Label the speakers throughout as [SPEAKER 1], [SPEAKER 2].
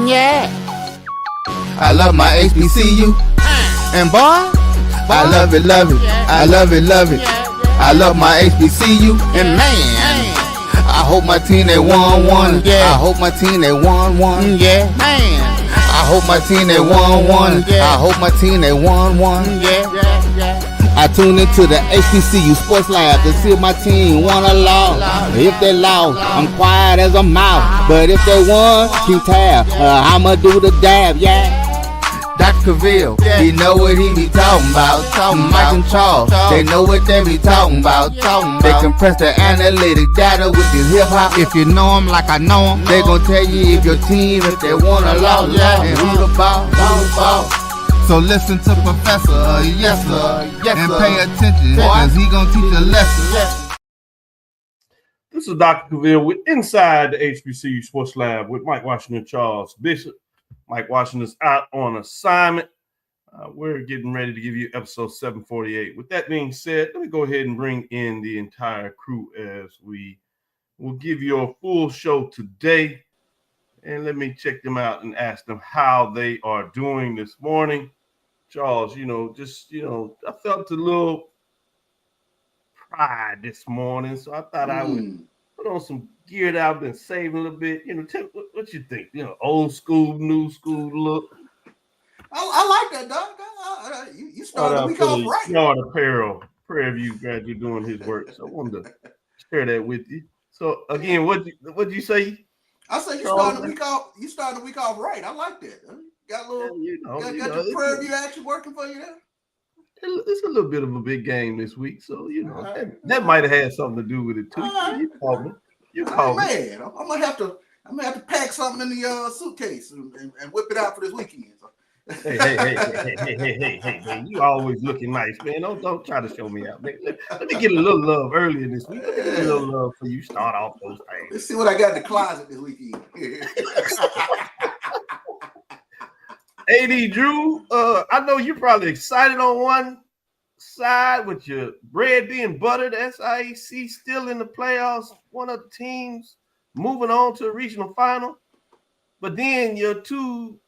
[SPEAKER 1] Yeah. I love my HBCU. And boy, I love it, love it. I love it, love it. I love my HBCU. And man, I hope my team they won one. Yeah. I hope my team they won one. Yeah. Man, I hope my team they won one. I hope my team they won one. Yeah. I tune into the HBCU Sports Lab to see if my team won or lost. If they lost, I'm quiet as a mouse. But if they won, keep tab. I'ma do the dab, yeah. Dr. Cavil, he know what he be talking about. Mike and Charles, they know what they be talking about. They compress the analytic data with the hip hop. If you know them like I know them, they gon' tell you if your team, if they won or lost, and who the ball. So listen to Professor, yes sir, and pay attention, cause he gonna teach a lesson.
[SPEAKER 2] This is Dr. Cavil with Inside the HBCU Sports Lab with Mike Washington, Charles Bishop. Mike Washington's out on assignment. We're getting ready to give you episode 748. With that being said, let me go ahead and bring in the entire crew as we will give you a full show today. And let me check them out and ask them how they are doing this morning. Charles, I felt a little pride this morning, so I thought I would put on some gear that I've been saving a little bit. Tell me what you think. Old school, new school look.
[SPEAKER 3] I like that, Doc. You started the week off right.
[SPEAKER 2] Yard Apparel, Prairie View graduate doing his work. So I wanted to share that with you. So again, what'd you say?
[SPEAKER 3] I said you started the week off. You started the week off right. I like that. Got a little, got your Prairie View action working for you there.
[SPEAKER 2] It's a little bit of a big game this week, so that might have had something to do with it too. You called me.
[SPEAKER 3] Man, I'm gonna have to pack something in the suitcase and whip it out for this weekend.
[SPEAKER 2] Hey, you always looking nice, man. Don't try to show me out, man. Let me get a little love earlier this week. Let me get a little love for you start off those things.
[SPEAKER 3] Let's see what I got in the closet this weekend.
[SPEAKER 2] AD Drew, I know you're probably excited on one side with your bread being buttered. SIAC still in the playoffs, one of the teams moving on to a regional final. But then your two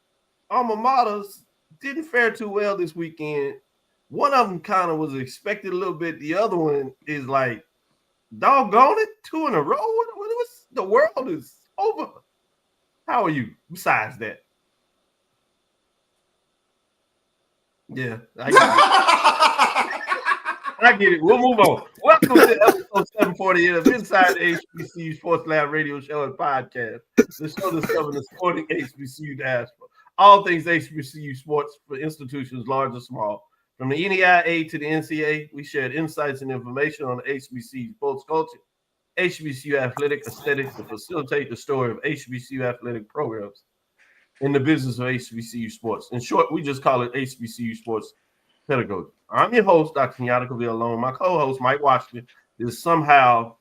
[SPEAKER 2] alma maters didn't fare too well this weekend. One of them kind of was expected a little bit. The other one is like, doggone it, 2 in a row. The world is over. How are you besides that? Yeah, I get it. We'll move on. Welcome to episode 748 of Inside the HBCU Sports Lab radio show and podcast. The show discovering the sporting HBCU diaspora. All things HBCU sports for institutions large or small. From the NEIA to the NCAA, we shared insights and information on the HBCU sports culture, HBCU athletic aesthetics to facilitate the story of HBCU athletic programs in the business of HBCU sports. In short, we just call it HBCU sports pedagogy. I'm your host, Dr. Kenyatta Cavil alone. My co-host, Mike Washington, is somehow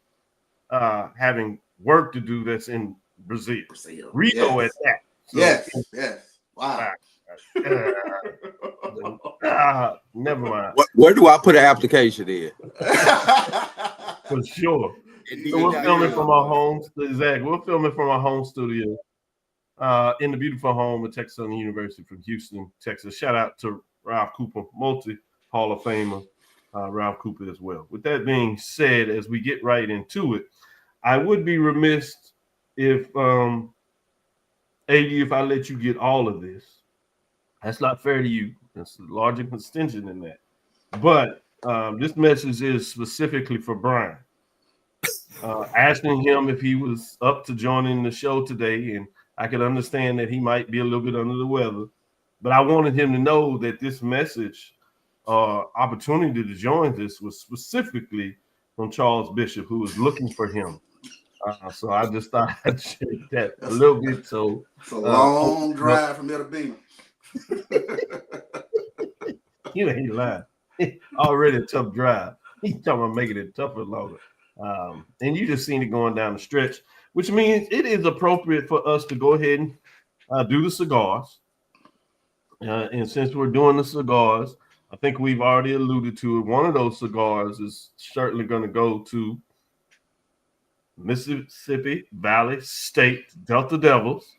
[SPEAKER 2] having work to do that's in Brazil. Rio at that. So,
[SPEAKER 3] yes. Wow.
[SPEAKER 2] Never mind.
[SPEAKER 4] Where do I put an application in?
[SPEAKER 2] For sure. So we're filming from our home. Exactly. We're filming from our home studio in the beautiful home of Texas Southern University from Houston, Texas. Shout out to Ralph Cooper, multi-Hall of Famer, Ralph Cooper as well. With that being said, as we get right into it, I would be remiss if if I let you get all of this. That's not fair to you. There's a larger extension than that. But this message is specifically for Brian. Asking him if he was up to joining the show today, and I could understand that he might be a little bit under the weather, but I wanted him to know that this message, opportunity to join this, was specifically from Charles Bishop, who was looking for him. So I just thought I'd share that a little bit. So
[SPEAKER 3] it's a long drive from there to Beamer.
[SPEAKER 2] You ain't lying. Already a tough drive. He's talking about making it tougher longer. And you just seen it going down the stretch, which means it is appropriate for us to go ahead and do the cigars. And since we're doing the cigars, I think we've already alluded to it. One of those cigars is certainly going to go to Mississippi Valley State Delta Devils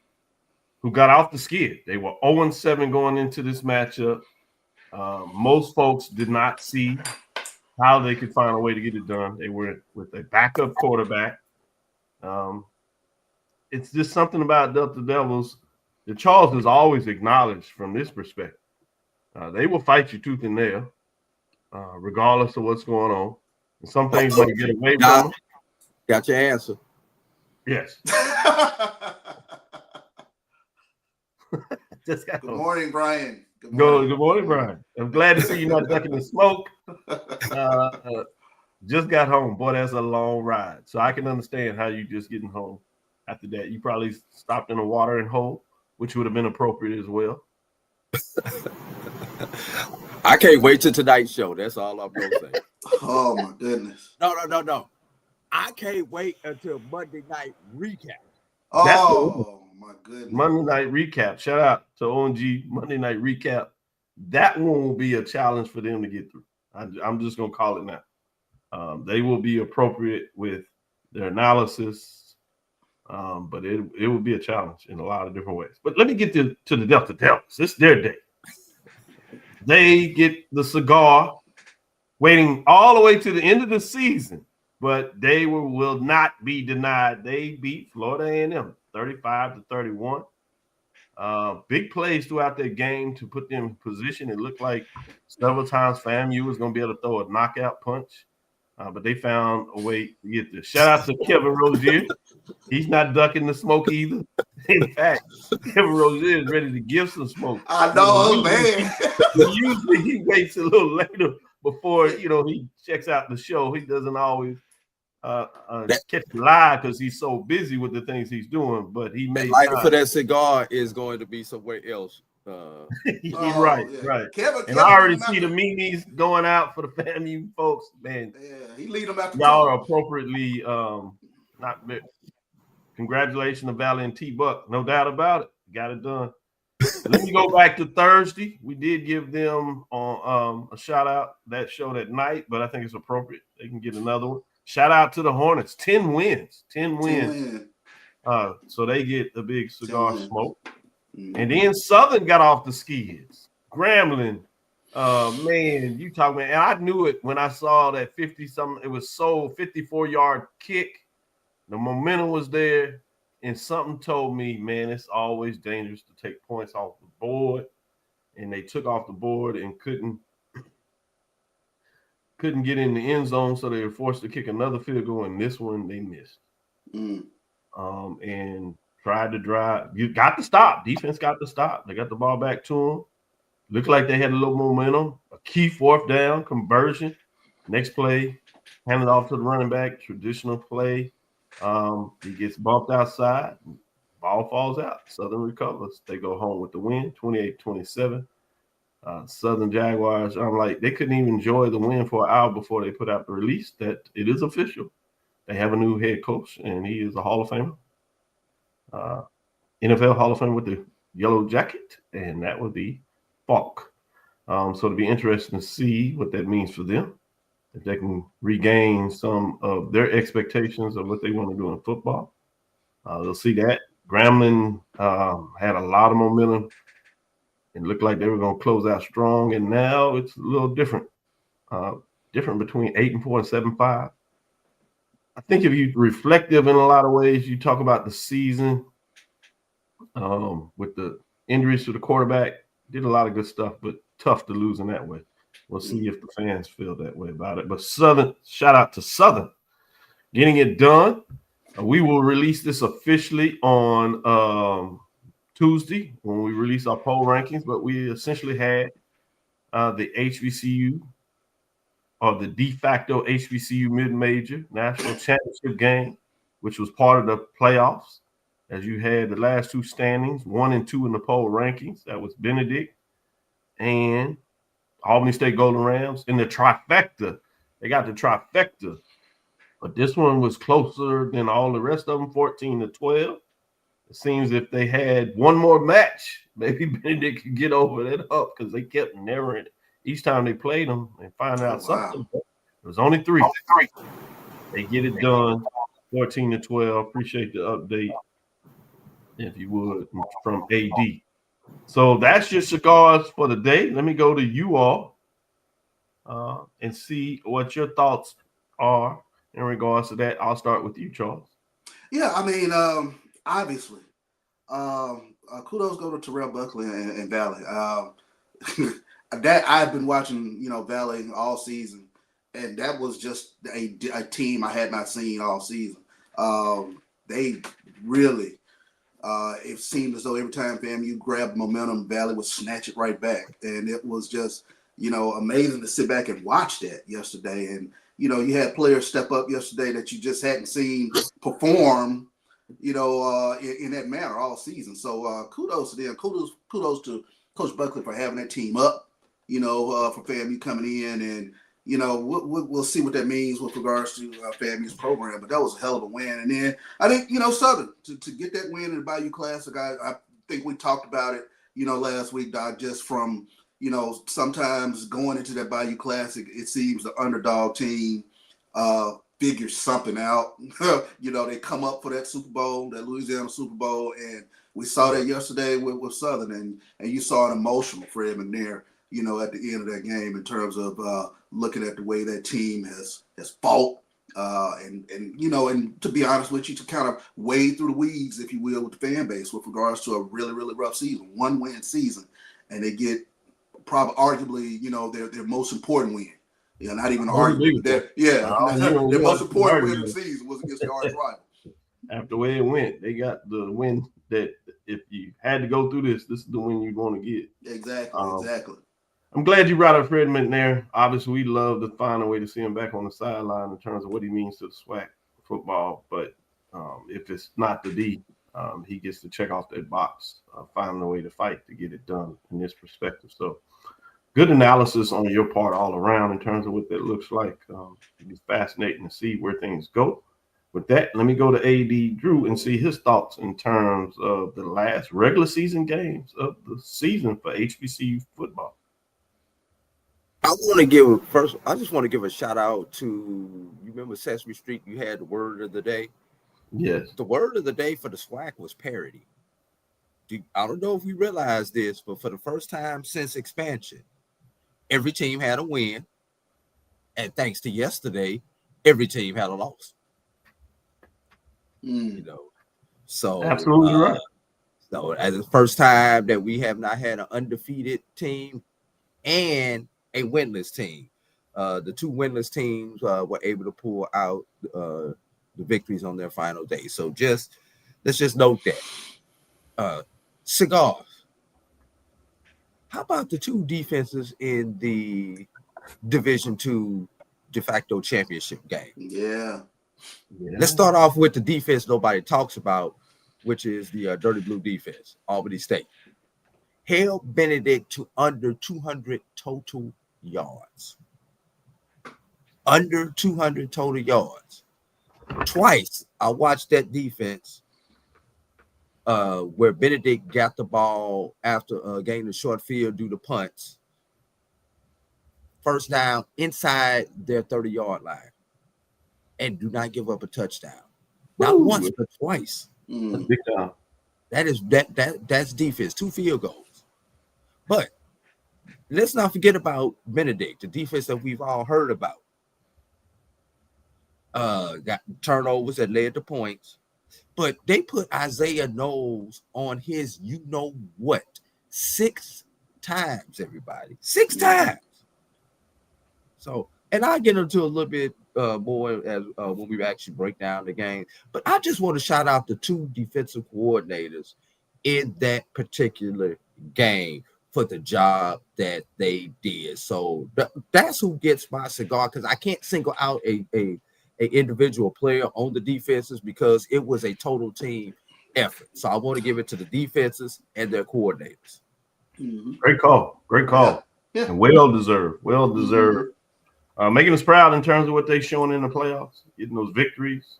[SPEAKER 2] who got off the skid. They were 0-7 going into this matchup. Most folks did not see how they could find a way to get it done. They were with a backup quarterback. It's just something about Delta Devils that Charles has always acknowledged from this perspective. They will fight you tooth and nail, regardless of what's going on. And some things might get away from them.
[SPEAKER 4] Got your answer.
[SPEAKER 2] Yes.
[SPEAKER 3] Good morning, Brian.
[SPEAKER 2] Good morning, Brian. I'm glad to see you not ducking the smoke. Just got home. Boy, that's a long ride. So I can understand how you just getting home after that. You probably stopped in a watering hole, which would have been appropriate as well.
[SPEAKER 4] I can't wait till tonight's show. That's all I'm going to say.
[SPEAKER 3] Oh, my goodness.
[SPEAKER 4] No. I can't wait until Monday night recap.
[SPEAKER 3] Oh, my goodness.
[SPEAKER 2] Monday night recap. Shout out to ONG Monday night recap. That one will be a challenge for them to get through. I'm just going to call it now. They will be appropriate with their analysis, but it will be a challenge in a lot of different ways. But let me get to the Delta Devils. It's their day. They get the cigar waiting all the way to the end of the season, but they will not be denied. They beat Florida A&M 35-31. Big plays throughout their game to put them in position. It looked like several times FAMU was going to be able to throw a knockout punch, but they found a way to get this. Shout out to Kevin Rozier. He's not ducking the smoke either. In fact, Kevin Rozier is ready to give some smoke.
[SPEAKER 3] I know, man.
[SPEAKER 2] Usually he waits a little later before, he checks out the show. He doesn't always catch live because he's so busy with the things he's doing. But he made
[SPEAKER 4] lighter for that cigar is going to be somewhere else.
[SPEAKER 2] Right.
[SPEAKER 3] Kevin,
[SPEAKER 2] I already see the memes going out for the FAMU folks. Man,
[SPEAKER 3] yeah, he lead them out.
[SPEAKER 2] Y'all are appropriately not. Congratulations to Valley and T-Buck, no doubt about it. Got it done. Let me go back to Thursday. We did give them a shout out that show that night, but I think it's appropriate. They can get another one. Shout out to the Hornets. 10 wins. 10 wins. So they get the big cigar smoke. Mm-hmm. And then Southern got off the skids. Grambling. Man, you talking, and I knew it when I saw that 50-something. It was 54-yard kick. The momentum was there, and something told me, man, it's always dangerous to take points off the board. And they took off the board and couldn't get in the end zone, so they were forced to kick another field goal, and this one they missed. And tried to drive. You got to stop. Defense got to stop. They got the ball back to them. Looked like they had a little momentum. A key fourth down conversion. Next play, handed off to the running back. Traditional play. He gets bumped outside. Ball falls out. Southern recovers. They go home with the win, 28-27. Southern Jaguars, I'm like, they couldn't even enjoy the win for an hour before they put out the release that it is official. They have a new head coach, and he is a Hall of Famer. NFL Hall of Famer with the yellow jacket, and that would be Falk. So it'll be interesting to see what that means for them, if they can regain some of their expectations of what they want to do in football. They'll see that. Grambling had a lot of momentum and looked like they were going to close out strong, and now it's a little different. Different between 8-4 and 7-5. I think if you're reflective in a lot of ways, you talk about the season with the injuries to the quarterback, did a lot of good stuff, but tough to lose in that way. We'll see if the fans feel that way about it. But Southern, shout out to Southern, getting it done. We will release this officially on Tuesday when we release our poll rankings, but we essentially had the HBCU or the de facto HBCU mid-major national championship game, which was part of the playoffs, as you had the last two standings, 1 and 2 in the poll rankings. That was Benedict and Albany State Golden Rams. In the trifecta, they got the trifecta, but this one was closer than all the rest of them, 14-12. It seems if they had one more match, maybe Benedict could get over that up because they kept narrowing it. Each time they played them and find out something. It was only three. They get it done, 14-12. Appreciate the update. if you would, from AD. So that's your cigars for the day. Let me go to you all and see what your thoughts are in regards to that. I'll start with you, Charles.
[SPEAKER 3] Yeah, I mean, obviously, kudos go to Terrell Buckley and Valley. That I've been watching, Valley all season, and that was just a team I had not seen all season. They really, it seemed as though every time FAMU grabbed momentum, Valley would snatch it right back, and it was just, amazing to sit back and watch that yesterday. And you had players step up yesterday that you just hadn't seen perform, in that manner all season. So kudos to them. Kudos to Coach Buckley for having that team up, for FAMU coming in. And, we'll see what that means with regards to FAMU's program. But that was a hell of a win. And then I think, Southern, to get that win in the Bayou Classic, I think we talked about it, last week, Doc, just from, sometimes going into that Bayou Classic, it seems the underdog team figures something out. They come up for that Super Bowl, that Louisiana Super Bowl, and we saw that yesterday with Southern, and you saw an emotional Fred McNair, at the end of that game in terms of looking at the way that team has fought, and to be honest with you, to kind of wade through the weeds, if you will, with the fan base with regards to a really, really rough season, 1-win season, and they get probably arguably, their most important win. Yeah, not even arguing. Their most important win of the season was against the arch rival.
[SPEAKER 2] After the way it went, they got the win that if you had to go through this is the win you're going to get.
[SPEAKER 3] Exactly.
[SPEAKER 2] I'm glad you brought up Fred McNair. Obviously, we love to find a way to see him back on the sideline in terms of what he means to the SWAC football. But if it's not the D, he gets to check off that box, finding a way to fight to get it done in this perspective. So good analysis on your part all around in terms of what that looks like. It's fascinating to see where things go. With that, let me go to AD Drew and see his thoughts in terms of the last regular season games of the season for HBCU football.
[SPEAKER 4] I just want to give a shout out to, you remember Sesame Street, you had the word of the day?
[SPEAKER 2] Yes.
[SPEAKER 4] The word of the day for the SWAC was parity. I don't know if we realize this, but for the first time since expansion, every team had a win. And thanks to yesterday, every team had a loss. So
[SPEAKER 2] absolutely right.
[SPEAKER 4] So as the first time that we have not had an undefeated team and a winless team. The two winless teams were able to pull out the victories on their final day. So let's just note that. Cigars. How about the two defenses in the Division II de facto championship game?
[SPEAKER 3] Yeah.
[SPEAKER 4] Let's start off with the defense nobody talks about, which is the Dirty Blue defense, Albany State. Held Benedict to under 200 total yards. Under 200 total yards. Twice I watched that defense where Benedict got the ball after gaining the short field due to punts. First down inside their 30-yard line. And do not give up a touchdown. Not once, but twice.
[SPEAKER 2] Big time.
[SPEAKER 4] That's defense, 2 field goals. But let's not forget about Benedict, the defense that we've all heard about. Got turnovers that led to points. But they put Isaiah Knowles on his you-know-what 6 times, everybody. 6 times. So, and I'll get into a little bit more as when we actually break down the game. But I just want to shout out the 2 defensive coordinators in that particular game for the job that they did. So that's who gets my cigar, because I can't single out a individual player on the defenses because it was a total team effort. So I want to give it to the defenses and their coordinators.
[SPEAKER 2] Mm-hmm. Great call. Yeah. And well deserved. Mm-hmm. Making us proud in terms of what they've shown in the playoffs, getting those victories,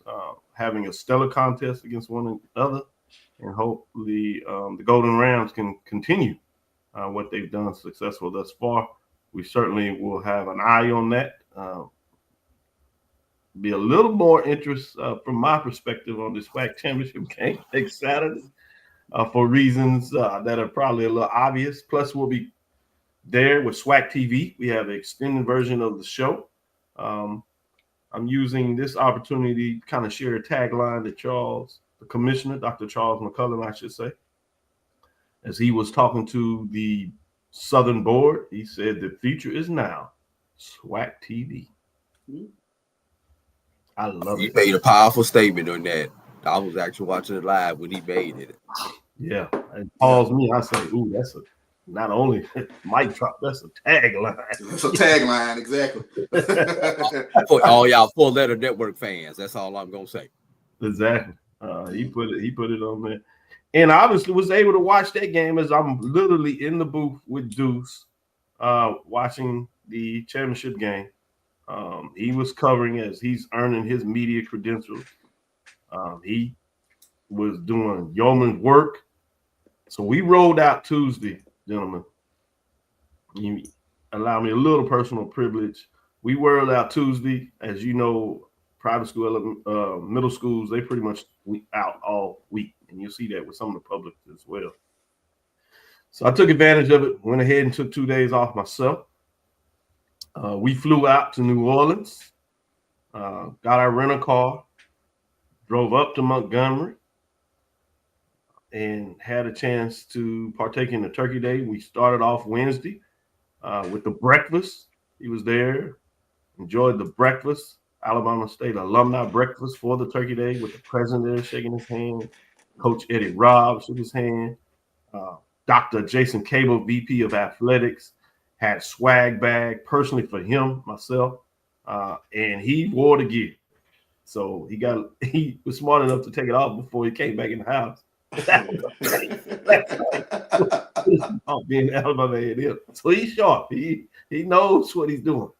[SPEAKER 2] having a stellar contest against one another, and hopefully the Golden Rams can continue what they've done successful thus far. We certainly will have an eye on that. Be a little more interest from my perspective on this SWAC championship game next Saturday. for reasons that are probably a little obvious. Plus, we'll be there with SWAC TV. We have an extended version of the show. I'm using this opportunity to kind of share a tagline that the commissioner, Dr. Charles McCullum, I should say, as he was talking to the Southern Board, he said the future is now. SWAC TV. I love it.
[SPEAKER 4] He made a powerful statement on that. I was actually watching it live when he made it.
[SPEAKER 2] Yeah, it calls me. I say, "Ooh, that's not only mic drop, that's a tagline."
[SPEAKER 3] It's a tagline, exactly.
[SPEAKER 4] For all y'all 4-letter network fans, that's all I'm gonna say.
[SPEAKER 2] Exactly. He put it on there, and I obviously was able to watch that game as I'm literally in the booth with Deuce, watching the championship game. He was covering as he's earning his media credentials. He was doing yeoman's work. So we rolled out Tuesday, gentlemen. You allow me a little personal privilege. We rolled out Tuesday. As you know, private school, middle schools, they pretty much out all week. And you'll see that with some of the public as well. So I took advantage of it, went ahead and took 2 days off myself. We flew out to New Orleans, got our rental car, drove up to Montgomery, and had a chance to partake in the Turkey Day. We started off Wednesday with the breakfast. He was there, enjoyed the breakfast, Alabama State alumni breakfast for the Turkey Day with the president there shaking his hand. Coach Eddie Robb shook his hand. Dr. Jason Cavil, VP of Athletics, had swag bag personally for him, myself, and he wore the gear. So he was smart enough to take it off before he came back in the house. Being Alabama A&M. So he's sharp. He knows what he's doing.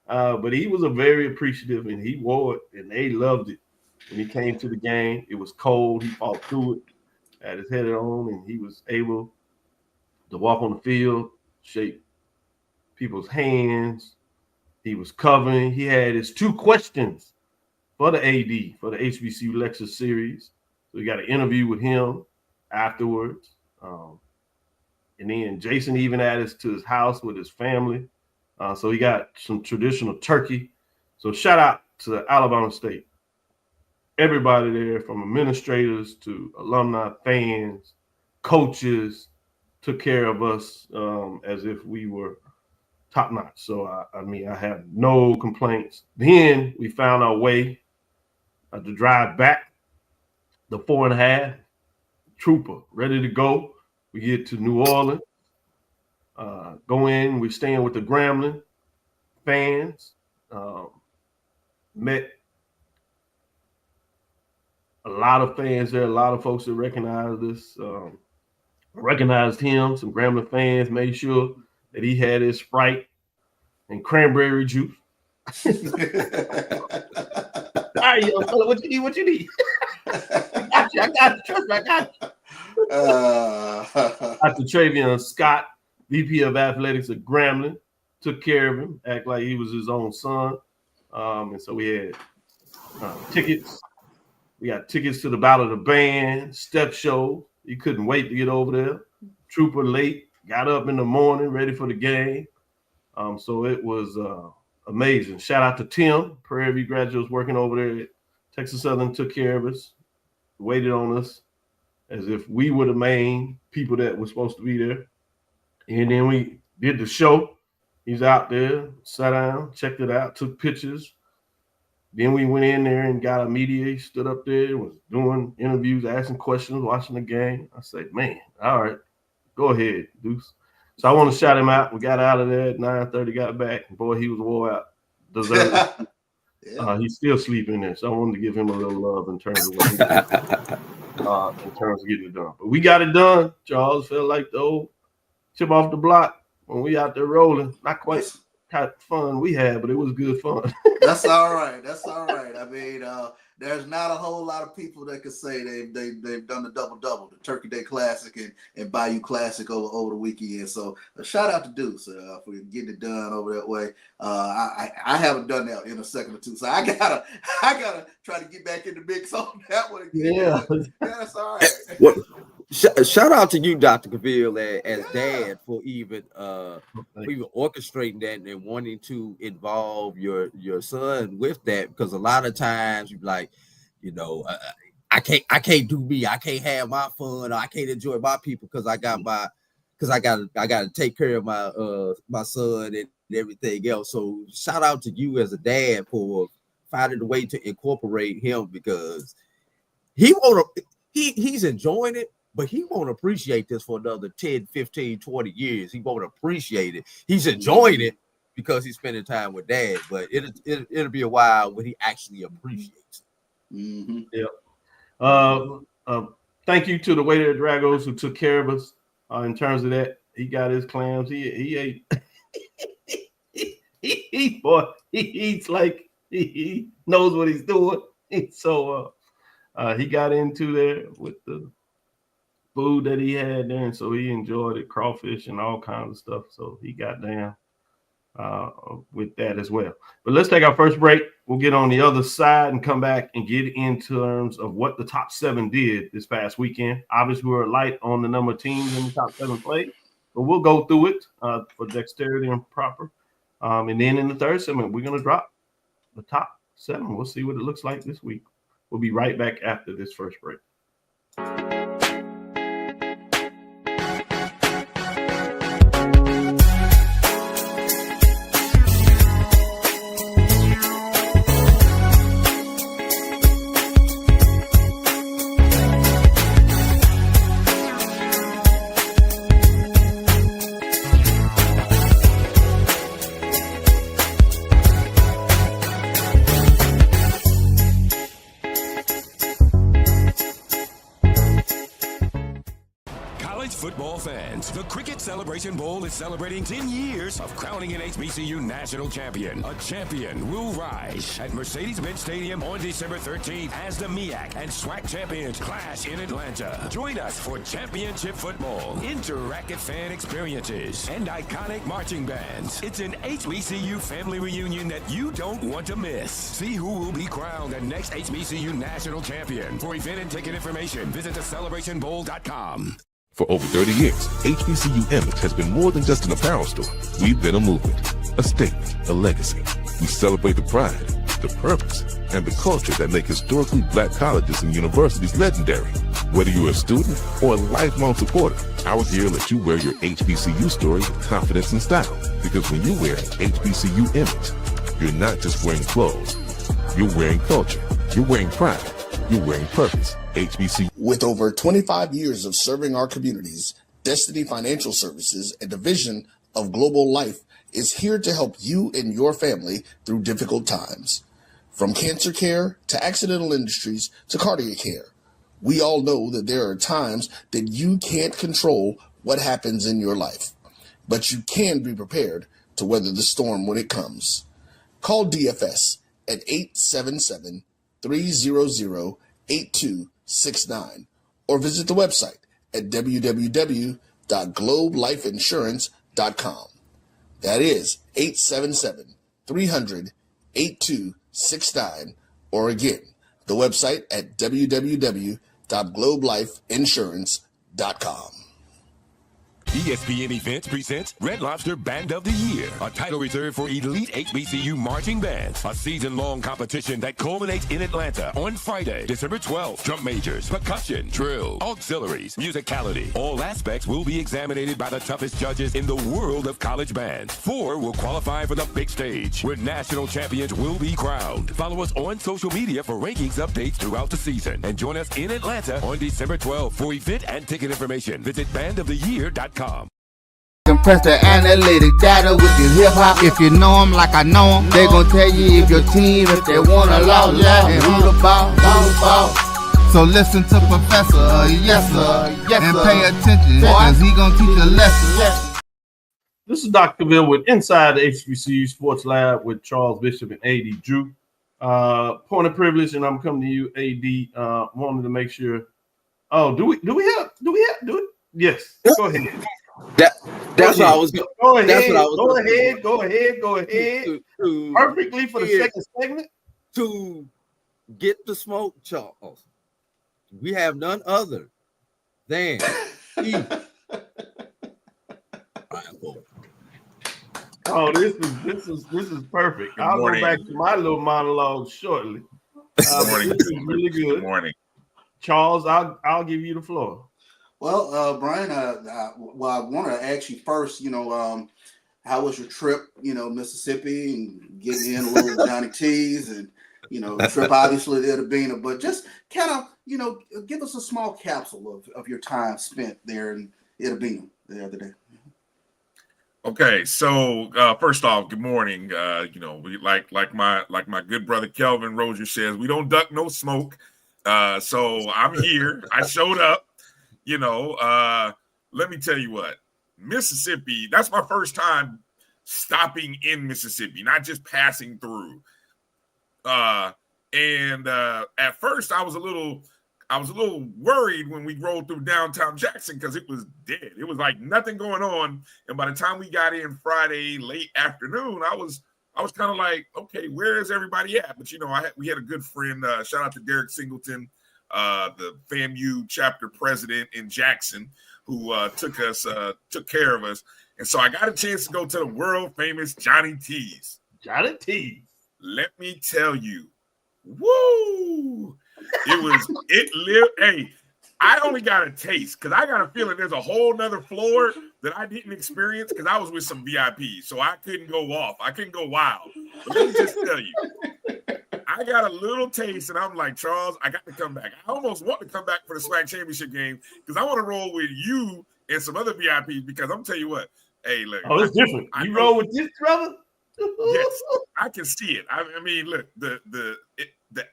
[SPEAKER 2] But he was a very appreciative, and he wore it, and they loved it. When he came to the game, it was cold. He fought through it, had his head on, and he was able to walk on the field, shake people's hands. He was covering. He had his 2 questions for the AD for the HBCU lecture series. So we got an interview with him afterwards. And then Jason even added us to his house with his family. So he got some traditional turkey. So shout out to Alabama State. Everybody there, from administrators to alumni, fans, coaches, took care of us as if we were top notch. So, I have no complaints. Then we found our way to drive back the 4.5. Trooper, ready to go. We get to New Orleans, go in. We're staying with the Grambling fans. Met a lot of fans there, a lot of folks that recognized us, recognized him. Some Grambling fans made sure that he had his Sprite and cranberry juice. All right, young fella, what you need? What you need? I got you. Trust me, I got you. Dr. Travion Scott, VP of Athletics at Grambling, took care of him, act like he was his own son. And so we had tickets. We got tickets to the Battle of the Band, step show. You couldn't wait to get over there. Trooper late, got up in the morning, ready for the game. So it was amazing. Shout out to Tim, Prairie View graduates working over there at Texas Southern, took care of us, waited on us as if we were the main people that were supposed to be there. And then we did the show. He's out there, sat down, checked it out, took pictures. Then we went in there and got a media. He stood up there, was doing interviews, asking questions, watching the game. I said, man, all right, go ahead, Deuce. So I want to shout him out. We got out of there at 9:30, got back. Boy, he was wore out. Deserved it. Yeah. He's still sleeping there. So I wanted to give him a little love in terms of what he did, in terms of getting it done. But we got it done. Charles felt like the old chip off the block when we out there rolling. Not quite kind of fun we had, but it was good fun.
[SPEAKER 3] That's all right. That's all right. I mean, there's not a whole lot of people that could say they've done the double-double, the Turkey Day Classic and Bayou Classic over the weekend. So a shout out to Deuce for getting it done over that way. I haven't done that in a second or two, so I gotta try to get back in the mix on that one again.
[SPEAKER 2] Yeah,
[SPEAKER 3] that's all right.
[SPEAKER 4] Shout out to you, Dr. Cavil, as dad for even orchestrating that and wanting to involve your son with that, because a lot of times you like, I can't do me, I can't have my fun, or I can't enjoy my people because I got to take care of my son and everything else. So shout out to you as a dad for finding a way to incorporate him, because he's enjoying it, but he won't appreciate this for another 10, 15, 20 years. He won't appreciate it. He's enjoying it because he's spending time with dad, but it'll be a while when he actually appreciates it.
[SPEAKER 3] Mm-hmm.
[SPEAKER 2] Yeah. Thank you to the waiter at Dragos who took care of us in terms of that. He got his clams. He ate. he eats like he knows what he's doing. So he got into there with the food that he had there, and so he enjoyed it, crawfish and all kinds of stuff. So he got down with that as well. But let's take our first break. We'll get on the other side and come back and get in terms of what the top 7 did this past weekend. Obviously, we're light on the number of teams in the top 7 played, but we'll go through it for dexterity and proper. And then in the third segment, we're going to drop the top 7. We'll see what it looks like this week. We'll be right back after this first break.
[SPEAKER 5] The Cricket Celebration Bowl is celebrating 10 years of crowning an HBCU national champion. A champion will rise at Mercedes-Benz Stadium on December 13th as the MEAC and SWAC champions clash in Atlanta. Join us for championship football, interactive fan experiences, and iconic marching bands. It's an HBCU family reunion that you don't want to miss. See who will be crowned the next HBCU national champion. For event and ticket information, visit thecelebrationbowl.com.
[SPEAKER 6] For over 30 years, HBCU Image has been more than just an apparel store. We've been a movement, a statement, a legacy. We celebrate the pride, the purpose, and the culture that make historically black colleges and universities legendary. Whether you're a student or a lifelong supporter, our gear lets you wear your HBCU story with confidence and style. Because when you wear HBCU Image, you're not just wearing clothes. You're wearing culture. You're wearing pride. You're wearing purpose. HBCU.
[SPEAKER 7] With over 25 years of serving our communities, Destiny Financial Services, a division of Global Life, is here to help you and your family through difficult times. From cancer care to accidental industries to cardiac care, we all know that there are times that you can't control what happens in your life, but you can be prepared to weather the storm when it comes. Call DFS at 877-300-8269 or visit the website at www.globelifeinsurance.com. That is 877-300-8269, or again, the website at www.globelifeinsurance.com.
[SPEAKER 5] ESPN Events presents Red Lobster Band of the Year, a title reserved for elite HBCU marching bands. A season-long competition that culminates in Atlanta on Friday, December 12th. Drum majors, percussion, drill, auxiliaries, musicality. All aspects will be examined by the toughest judges in the world of college bands. 4 will qualify for the big stage, where national champions will be crowned. Follow us on social media for rankings updates throughout the season. And join us in Atlanta on December 12th. For event and ticket information, visit bandoftheyear.com.
[SPEAKER 1] Compress the analytic data with your hip hop. If you know them like I know them, they gon' tell you if your team, if they wanna lose, and who the ball. So listen to Professor, yes sir, and pay attention, cause he gon' teach a lesson.
[SPEAKER 2] This is Dr. Cavil with Inside the HBCU Sports Lab with Charles Bishop and AD Drew. Point of privilege, and I'm coming to you, AD. Wanted to make sure. Oh, do we have it? Yes, go ahead.
[SPEAKER 4] That's what I was going.
[SPEAKER 2] Go ahead. Go ahead. Perfectly for the second segment.
[SPEAKER 4] To get the smoke, Charles, we have none other than E. Blindfold.
[SPEAKER 2] Oh, this is perfect.
[SPEAKER 8] Good
[SPEAKER 2] I'll
[SPEAKER 8] morning.
[SPEAKER 2] go back to my little monologue shortly.
[SPEAKER 8] Good morning.
[SPEAKER 2] This is really good.
[SPEAKER 8] Good morning.
[SPEAKER 2] Charles, I'll give you the floor.
[SPEAKER 3] Well, Brian, I want to ask you first. How was your trip? Mississippi and getting in a little Johnny T's and trip obviously to Itabena, but just kind of give us a small capsule of your time spent there in Itabena the other day.
[SPEAKER 8] Okay, so first off, good morning. We like my good brother Kelvin Rozier says, we don't duck no smoke. So I'm here. I showed up. Let me tell you what, Mississippi. That's my first time stopping in Mississippi, not just passing through. And at first, I was a little worried when we rolled through downtown Jackson because it was dead. It was like nothing going on. And by the time we got in Friday late afternoon, I was kind of like, okay, where is everybody at? But we had a good friend. Shout out to Derek Singleton, the FAMU chapter president in Jackson, who took care of us. And so I got a chance to go to the world famous Johnny T's.
[SPEAKER 2] Johnny T's.
[SPEAKER 8] Let me tell you, woo! Hey, I only got a taste because I got a feeling there's a whole nother floor that I didn't experience because I was with some VIPs, so I couldn't go off. I couldn't go wild. But let me just tell you, I got a little taste, and I'm like, Charles, I got to come back. I almost want to come back for the SWAC championship game because I want to roll with you and some other VIPs because I'm telling you what, hey, look.
[SPEAKER 2] Oh, it's different. You roll with this brother?
[SPEAKER 8] Yes, I can see it. I mean, look, the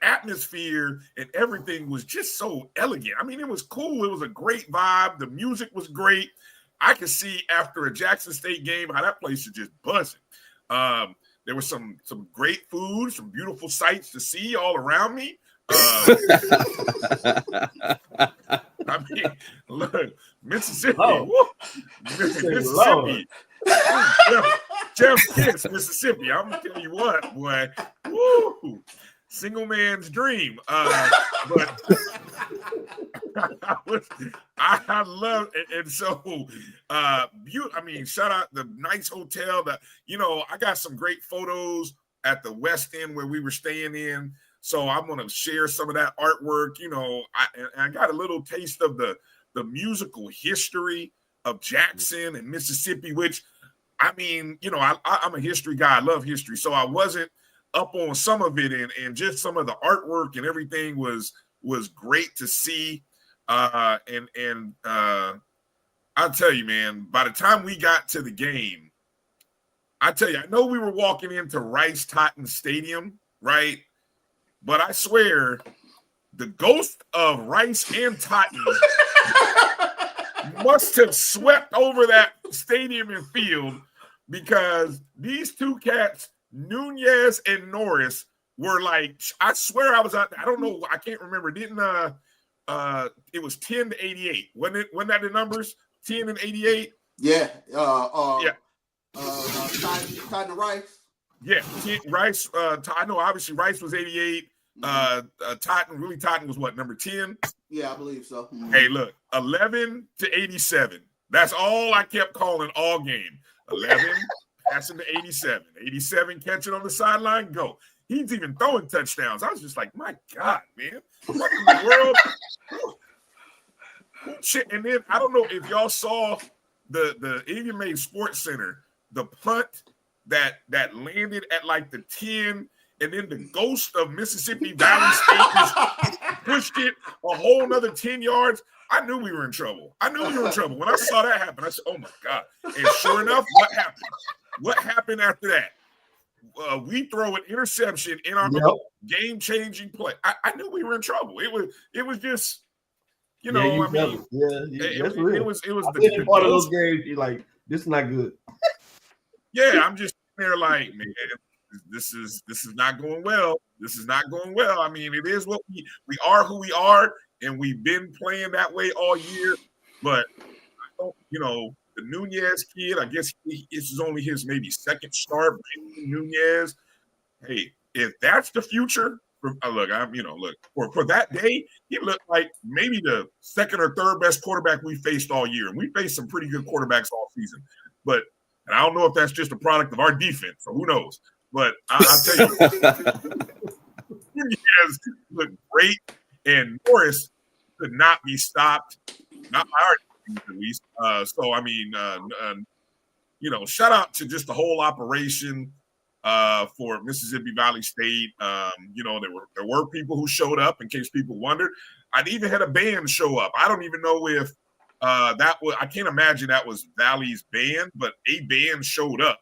[SPEAKER 8] atmosphere and everything was just so elegant. I mean, it was cool. It was a great vibe. The music was great. I could see after a Jackson State game how that place is just buzzing. There was some great food, some beautiful sights to see all around me. I mean, look, Mississippi. Mississippi. Jeff Kiss, Mississippi. I'm gonna tell you what, boy. Woo! Single man's dream. But I love it. And so I mean, shout out the nice hotel that I got some great photos at the West End where we were staying in. So I'm gonna share some of that artwork. I got a little taste of the musical history of Jackson and Mississippi, which I mean, I'm a history guy. I love history. So I wasn't up on some of it, and just some of the artwork and everything was great to see. And I'll tell you, man, by the time we got to the game, I tell you, I know we were walking into Rice-Totten Stadium, right? But I swear, the ghost of Rice and Totten must have swept over that stadium and field because these two cats, Nunez and Norris, were like, I swear I was out there. I don't know. I can't remember. It was 10 to 88. Wasn't that the numbers? 10 and 88?
[SPEAKER 3] Yeah.
[SPEAKER 8] Yeah.
[SPEAKER 3] Totten Rice.
[SPEAKER 8] Yeah. Rice. I know obviously Rice was 88. Totten was what, number 10?
[SPEAKER 3] Yeah, I believe so. Mm-hmm.
[SPEAKER 8] Hey, look, 11 to 87. That's all I kept calling all game. 11 passing to 87. 87 catching on the sideline, go. He's even throwing touchdowns. I was just like, my God, man. What in the world? Shit. And then I don't know if y'all saw the Indian Made Sports Center, the punt that landed at like the 10, and then the ghost of Mississippi Valley State just pushed it a whole nother 10 yards. I knew we were in trouble. When I saw that happen, I said, oh my God. And sure enough, what happened? What happened after that? We throw an interception in our game-changing play. I knew we were in trouble. It was just, it was the
[SPEAKER 2] part of those games. You're like, this is not good.
[SPEAKER 8] Yeah, I'm just there like, man, this is not going well. This is not going well. I mean, it is what we are who we are, and we've been playing that way all year. But the Nunez kid, I guess this is only his maybe second start. Nunez, hey, if that's the future for that day, he looked like maybe the second or third best quarterback we faced all year. And we faced some pretty good quarterbacks all season. And I don't know if that's just a product of our defense, so who knows. But I'll tell you, Nunez looked great, and Morris could not be stopped, not by our team at least. Shout out to just the whole operation for Mississippi Valley State. There were people who showed up, in case people wondered. I'd even had a band show up. I don't even know if I can't imagine that was Valley's band, but a band showed up.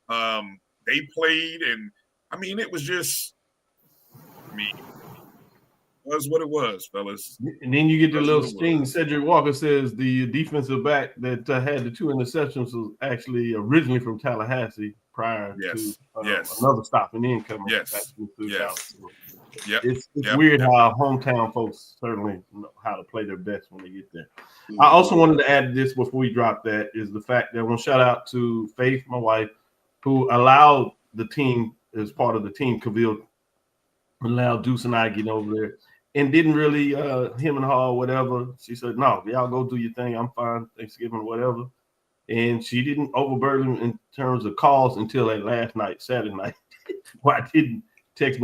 [SPEAKER 8] They played, and it was just, it was what it was, fellas.
[SPEAKER 2] And then you get the little sting. Cedric Walker says the defensive back that had the 2 interceptions was actually originally from Tallahassee prior to another stop and then coming back to Dallas. It's weird how hometown folks certainly know how to play their best when they get there. I also wanted to add this before we drop that is the fact that I want to shout out to Faith, my wife, who allowed the team as part of the team, Cavil, allowed Deuce and I get over there and didn't really him and her or whatever. She said, no, y'all go do your thing. I'm fine. Thanksgiving, whatever. And she didn't overburden in terms of calls until that last night, Saturday night. Well, I didn't text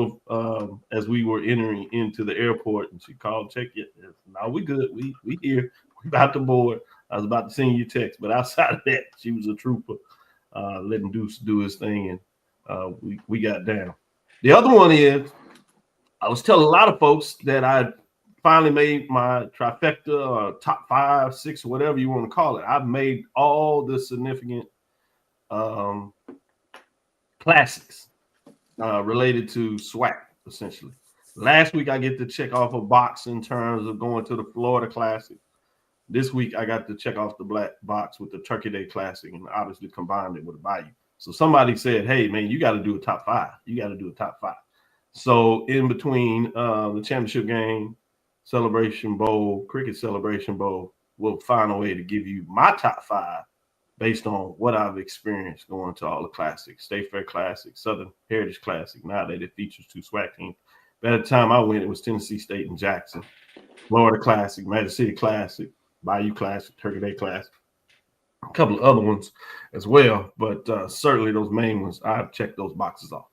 [SPEAKER 2] as we were entering into the airport, and she called, check it. No, we good. We here. We about to board. I was about to send you a text, but outside of that, she was a trooper, letting Deuce do his thing, and we got down. The other one is, I was telling a lot of folks that I finally made my trifecta or top 5, 6, whatever you want to call it. I've made all the significant classics related to SWAC, essentially. Last week, I get to check off a box in terms of going to the Florida Classic. This week, I got to check off the black box with the Turkey Day Classic and obviously combined it with a Bayou. So somebody said, hey, man, you got to do a top 5. You got to do a top 5. So in between the championship game, Celebration Bowl, Cricket Celebration Bowl, we'll find a way to give you my top 5 based on what I've experienced going to all the classics, State Fair Classic, Southern Heritage Classic, now that it features 2 SWAC teams. By the time I went, it was Tennessee State and Jackson, Florida Classic, Magic City Classic, Bayou Classic, Turkey Day Classic, a couple of other ones as well, but certainly those main ones, I've checked those boxes off.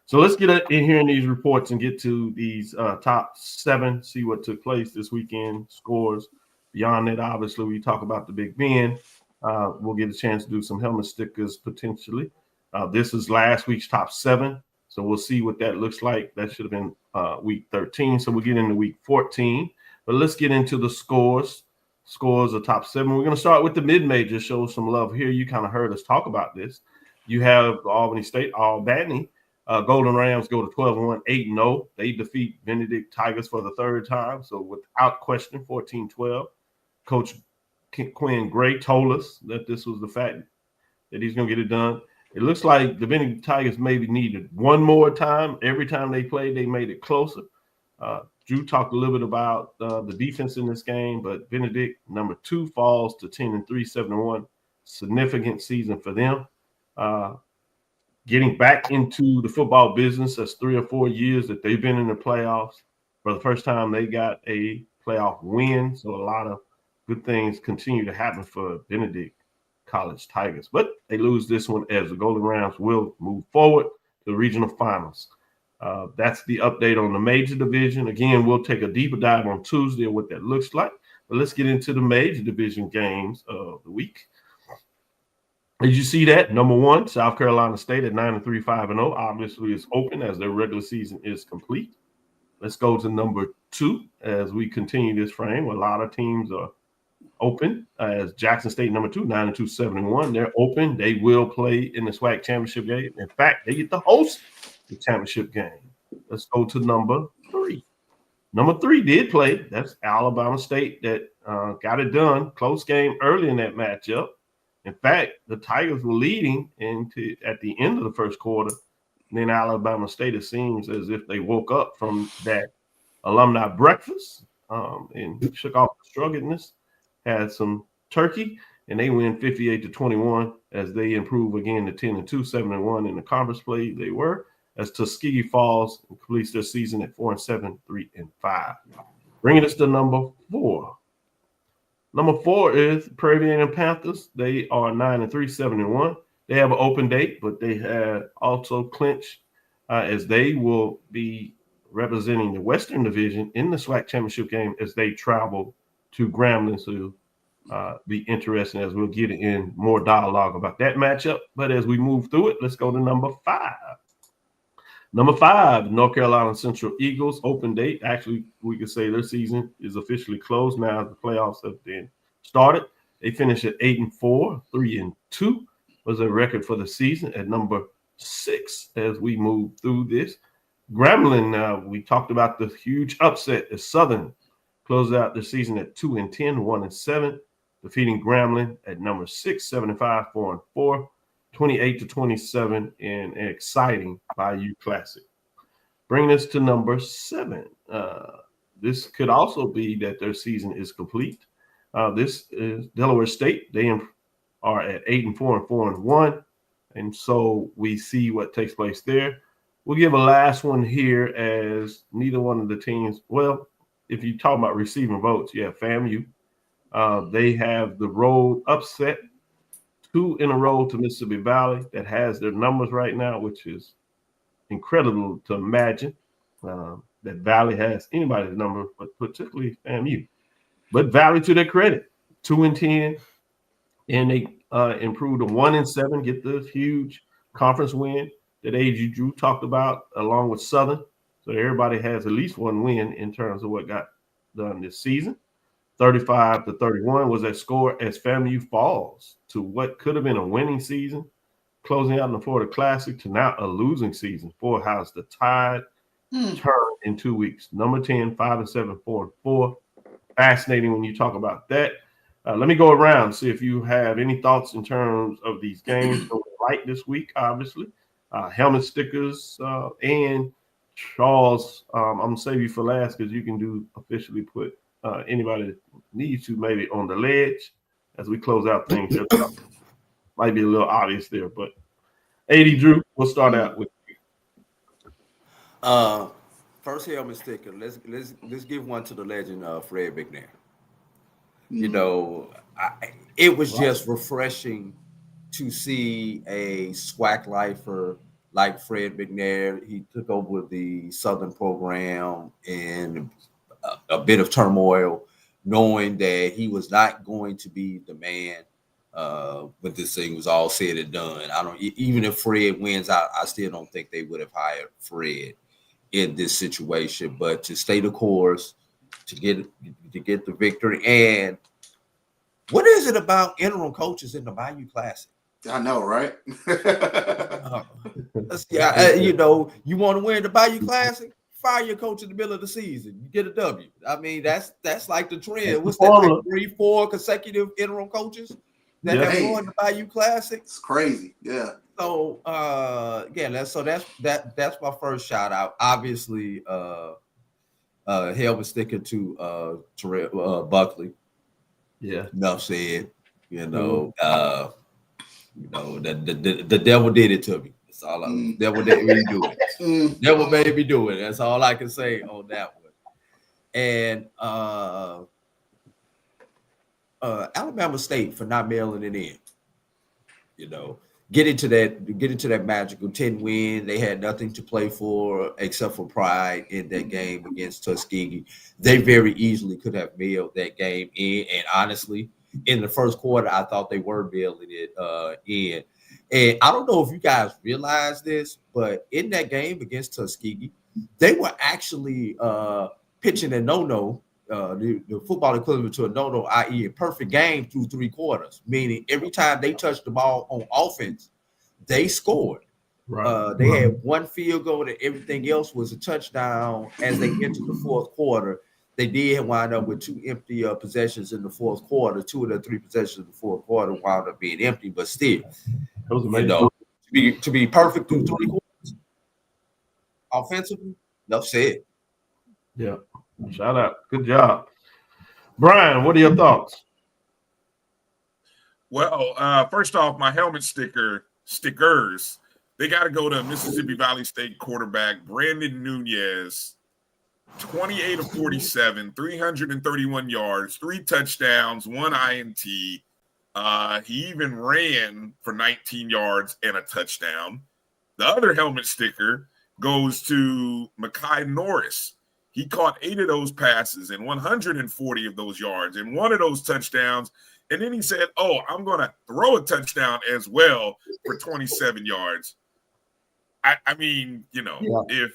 [SPEAKER 2] So let's get in here in these reports and get to these top 7, see what took place this weekend, scores. Beyond that, obviously, we talk about the Big Ben. We'll get a chance to do some helmet stickers potentially. This is last week's top 7, so we'll see what that looks like. That should have been week 13, so we'll get into week 14. But let's get into the scores. Scores of top 7. We're going to start with the mid-major, show some love here. You kind of heard us talk about this. You have Albany State, Albany. Golden Rams go to 12-1, 8-0. They defeat Benedict Tigers for the 3rd time. So without question, 14-12. Coach Quinn Gray told us that this was the fact that he's going to get it done. It looks like the Benedict Tigers maybe needed one more time. Every time they played, they made it closer. Drew talked a little bit about the defense in this game, but Benedict, number 2, falls to 10-3, 7-1. Significant season for them. Getting back into the football business, that's 3 or 4 years that they've been in the playoffs. For the first time, they got a playoff win. So a lot of good things continue to happen for Benedict College Tigers. But they lose this one as the Golden Rams will move forward to the regional finals. That's the update on the major division. Again, we'll take a deeper dive on Tuesday of what that looks like. But let's get into the major division games of the week. Did you see that? Number 1, South Carolina State at 9-3, 5-0. Obviously, is open as their regular season is complete. Let's go to number 2 as we continue this frame. A lot of teams are open as Jackson State, number 2, 9-2, 7-1. They're open. They will play in the SWAC championship game. In fact, they get to host the championship game. Let's go to number 3. Number 3 did play. That's Alabama State that got it done. Close game early in that matchup. In fact, the Tigers were leading at the end of the first quarter. And then Alabama State, it seems as if they woke up from that alumni breakfast and shook off the struggledness, had some turkey, and they win 58-21 as they improve again to 10-2, 7-1 in the conference play they were. as Tuskegee Falls completes their season at 4-7, 3-5. Bringing us to number 4. Number 4 is Prairie View Panthers. They are 9-3, 7-1. They have an open date, but they have also clinched as they will be representing the Western Division in the SWAC championship game as they travel to Grambling to be interesting as we'll get in more dialogue about that matchup. But as we move through it, let's go to number 5. Number 5, North Carolina Central Eagles, open date. Actually, we could say their season is officially closed now. The playoffs have been started. They finished at 8-4, 3-2 was their record for the season at number 6 as we move through this. Grambling, we talked about the huge upset as Southern closed out the season at 2-10, 1-7, defeating Grambling at number 6, 7-5, 4-4. 28-27 in an exciting Bayou Classic. Bringing us to number 7. This could also be that their season is complete. This is Delaware State. They are at 8-4 and 4-1. And so we see what takes place there. We'll give a last one here as neither one of the teams, well, if you talk about receiving votes, yeah, FAMU. They have the road upset 2 in a row to Mississippi Valley that has their numbers right now, which is incredible to imagine that Valley has anybody's number, but particularly FAMU. But Valley, to their credit, 2-10, and they improved to 1-7, get the huge conference win that A.G. Drew talked about, along with Southern. So everybody has at least one win in terms of what got done this season. 35-31 was that score as FAMU falls to what could have been a winning season, closing out in the Florida Classic, to now a losing season for House. The tide turned in 2 weeks. Number 10, 5-7, 4-4. Fascinating when you talk about that. Let me go around and see if you have any thoughts in terms of these games going right this week, obviously. Helmet stickers and Charles, I'm going to save you for last because you can do officially put anybody that needs to maybe on the ledge as we close out things. Might be a little obvious there, but AD Drew, we'll start out with
[SPEAKER 4] you. First helmet sticker. Let's give one to the legend Fred McNair. You know, it was just refreshing to see a SWAC lifer like Fred McNair. He took over the Southern program in a bit of turmoil, knowing that he was not going to be the man when this thing was all said and done. Even if Fred wins, I still don't think they would have hired Fred in this situation. But to stay the course, to get the victory. And what is it about interim coaches in the Bayou Classic?
[SPEAKER 3] I know, right?
[SPEAKER 4] You know, you want to win the Bayou Classic? Fire your coach in the middle of the season. You get a W. I mean, that's like the trend. What's that, like 3-4 consecutive interim coaches that have won the Bayou Classic?
[SPEAKER 3] It's crazy, yeah.
[SPEAKER 4] So that's my first shout out. Obviously, helmet sticker to Terrell Buckley.
[SPEAKER 2] Yeah.
[SPEAKER 4] Enough said. You know, the devil did it to me. That's all. Devil made me do it. Devil made me do it. That's all I can say on that one. And Alabama State for not mailing it in. You know, get into that magical 10 win. They had nothing to play for except for pride in that game against Tuskegee. They very easily could have mailed that game in. And honestly, in the first quarter, I thought they were mailing it in. And I don't know if you guys realize this, but in that game against Tuskegee, they were actually pitching a no-no, the football equivalent to a no-no, i.e. a perfect game through 3 quarters, meaning every time they touched the ball on offense, they scored. Right. They had one field goal and everything else was a touchdown as they entered the fourth quarter. They did wind up with 2 empty possessions in the fourth quarter. 2 of the 3 possessions in the fourth quarter wound up being empty, but still, you know, to be perfect through 3 quarters offensively, enough said.
[SPEAKER 2] Yeah. Shout out. Good job. Brian, what are your thoughts?
[SPEAKER 8] Well, first off, my helmet stickers they got to go to Mississippi Valley State quarterback Brandon Nunez, 28 of 47, 331 yards, 3 touchdowns, 1 INT. He even ran for 19 yards and a touchdown. The other helmet sticker goes to Mekhi Norris. He caught 8 of those passes and 140 of those yards and 1 of those touchdowns. And then he said, oh, I'm going to throw a touchdown as well for 27 yards. I mean, you know, if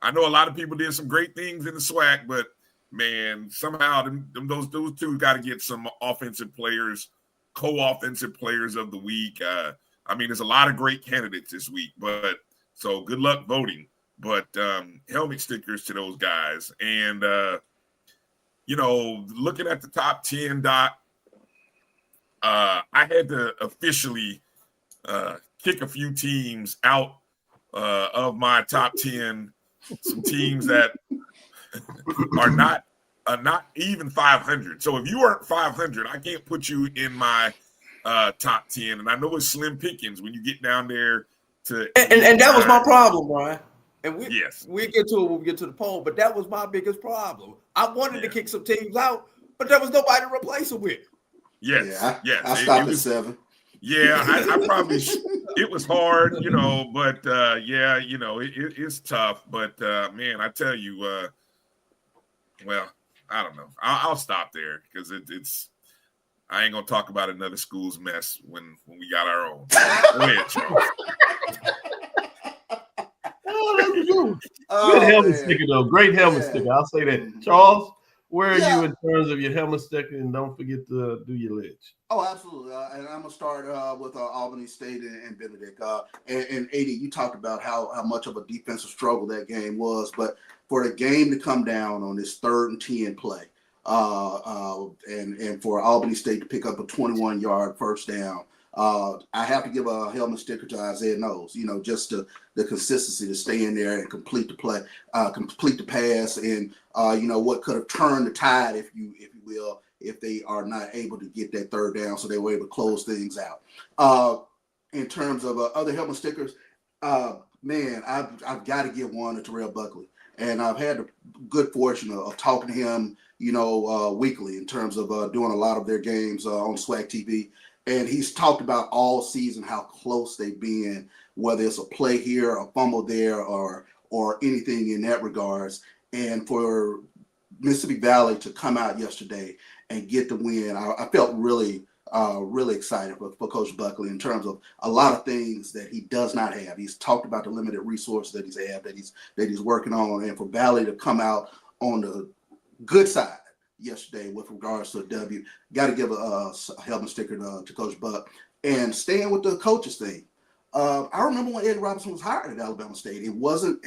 [SPEAKER 8] I know a lot of people did some great things in the SWAC, but man, somehow those two got to get some offensive players, co-offensive players of the week. I mean, there's a lot of great candidates this week, but so good luck voting. But helmet stickers to those guys. And, you know, looking at the top 10, Doc, I had to officially kick a few teams out of my top 10, some teams that are not even 500. So if you aren't 500, I can't put you in my top 10. And I know it's slim pickings when you get down there to
[SPEAKER 4] and that was my problem, Brian. And we get to it when we get to the poll, but that was my biggest problem. I wanted to kick some teams out, but there was nobody to replace them with.
[SPEAKER 8] Yes.
[SPEAKER 3] I stopped at 7.
[SPEAKER 8] Yeah, I probably it was hard, you know, but yeah, you know, it's tough. But man, I tell you, well, I don't know. I'll stop there because it's. I ain't gonna talk about another school's mess when we got our own. Go ahead, Charles.
[SPEAKER 2] Good helmet sticker though. Great helmet sticker. I'll say that. Charles, where are you in terms of your helmet sticker? And don't forget to do your ledge.
[SPEAKER 3] Oh, absolutely. And I'm gonna start with Albany State and Benedict. And AD, you talked about how much of a defensive struggle that game was, but for the game to come down on this 3rd and 10 play, and for Albany State to pick up a 21-yard first down. I have to give a helmet sticker to Isaiah Knowles, you know, just the consistency to stay in there and complete the play, complete the pass, and you know what could have turned the tide, if you will, if they are not able to get that 3rd down, so they were able to close things out. In terms of other helmet stickers, man, I've got to give one to Terrell Buckley, and I've had the good fortune of talking to him, you know, weekly in terms of doing a lot of their games on SWAC TV. And he's talked about all season how close they've been, whether it's a play here, a fumble there, or anything in that regards. And for Mississippi Valley to come out yesterday and get the win, I felt really excited for Coach Buckley in terms of a lot of things that he does not have. He's talked about the limited resources that he's working on, and for Valley to come out on the good side yesterday with regards to a W. Got to give a helmet sticker to Coach Buck. And staying with the coaches thing, I remember when Eddie Robinson was hired at Alabama State, it wasn't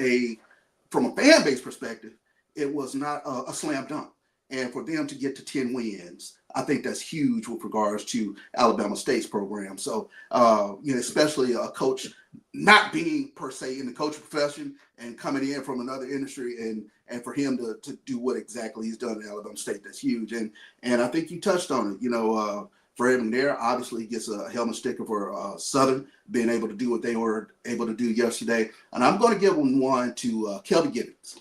[SPEAKER 3] from a fan base perspective, it was not a slam dunk. And for them to get to 10 wins, I think that's huge with regards to Alabama State's program. So, you know, especially a coach not being per se in the coaching profession and coming in from another industry, and for him to do what exactly he's done at Alabama State, that's huge. And I think you touched on it. You know, Fred McNair obviously gets a helmet sticker for Southern being able to do what they were able to do yesterday. And I'm going to give one to Kelby Gibbons.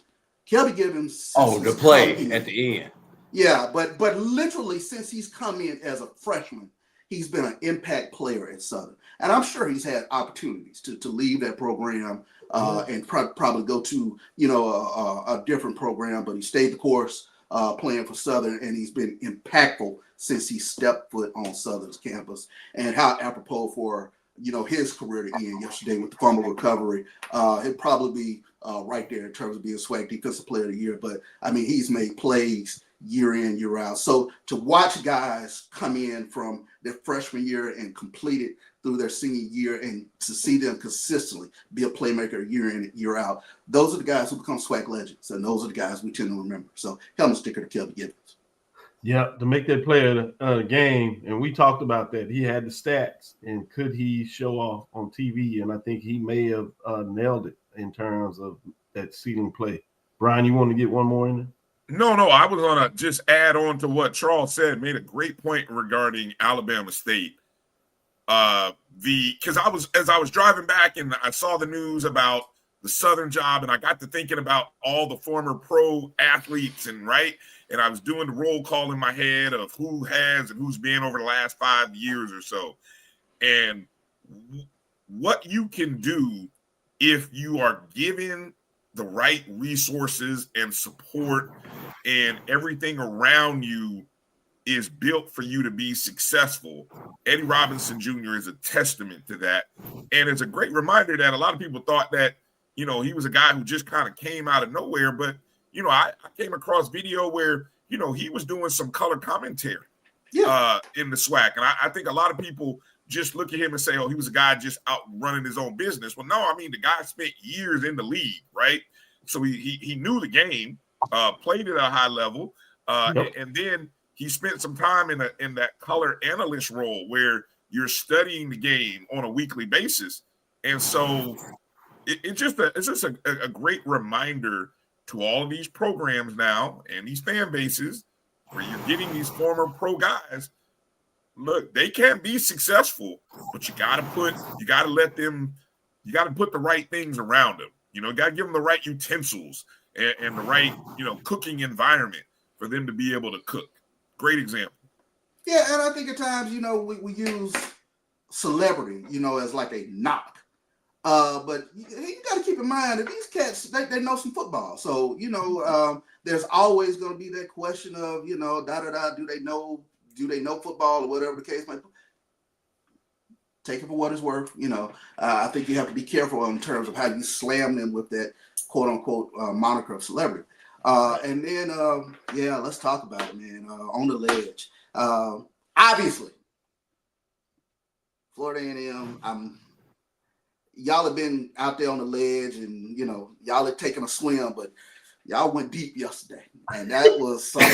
[SPEAKER 3] Kelby Gibbons.
[SPEAKER 4] Oh, the play at the end.
[SPEAKER 3] Yeah, but literally since he's come in as a freshman, he's been an impact player at Southern. And I'm sure he's had opportunities to leave that program and probably go to, you know, a different program, but he stayed the course playing for Southern, and he's been impactful since he stepped foot on Southern's campus. And how apropos for, you know, his career to end yesterday with the fumble recovery. He'd probably be right there in terms of being SWAC Defensive Player of the Year. But, I mean, he's made plays year in, year out. So to watch guys come in from their freshman year and complete it through their senior year, and to see them consistently be a playmaker year in, year out, those are the guys who become SWAC legends, and those are the guys we tend to remember. So helmet sticker to Kelby Gibbons.
[SPEAKER 2] Yeah, to make that play of the game, and we talked about that. He had the stats, and could he show off on TV? And I think he may have nailed it in terms of that seeding play. Brian, you want to get one more in there?
[SPEAKER 8] No, I was going to just add on to what Charles said, made a great point regarding Alabama State. Because as I was driving back and I saw the news about the Southern job, and I got to thinking about all the former pro athletes, and I was doing the roll call in my head of who has and who's been over the last 5 years or so, and what you can do if you are given the right resources and support, and everything around you is built for you to be successful. Eddie Robinson Jr. is a testament to that. And it's a great reminder that a lot of people thought that, he was a guy who just kind of came out of nowhere. But, I came across video where, he was doing some color commentary in the SWAC. And I think a lot of people just look at him and say, oh, he was a guy just out running his own business. Well, no, I mean, the guy spent years in the league, right? So he knew the game, played at a high level, and then he spent some time in that color analyst role where you're studying the game on a weekly basis. And so it's just a great reminder to all of these programs now and these fan bases where you're getting these former pro guys. Look, they can be successful, but you got to put the right things around them. You got to give them the right utensils and the right, cooking environment for them to be able to cook. Great example.
[SPEAKER 3] Yeah, and I think at times, we use celebrity, as like a knock. But you got to keep in mind that these cats, they know some football. So, there's always going to be that question of, do they know football or whatever the case might be. Take it for what it's worth. I think you have to be careful in terms of how you slam them with that quote unquote moniker of celebrity. And then, let's talk about it, man. On the ledge. Obviously, Florida A&M, y'all have been out there on the ledge and, y'all have taken a swim, but y'all went deep yesterday. And that was something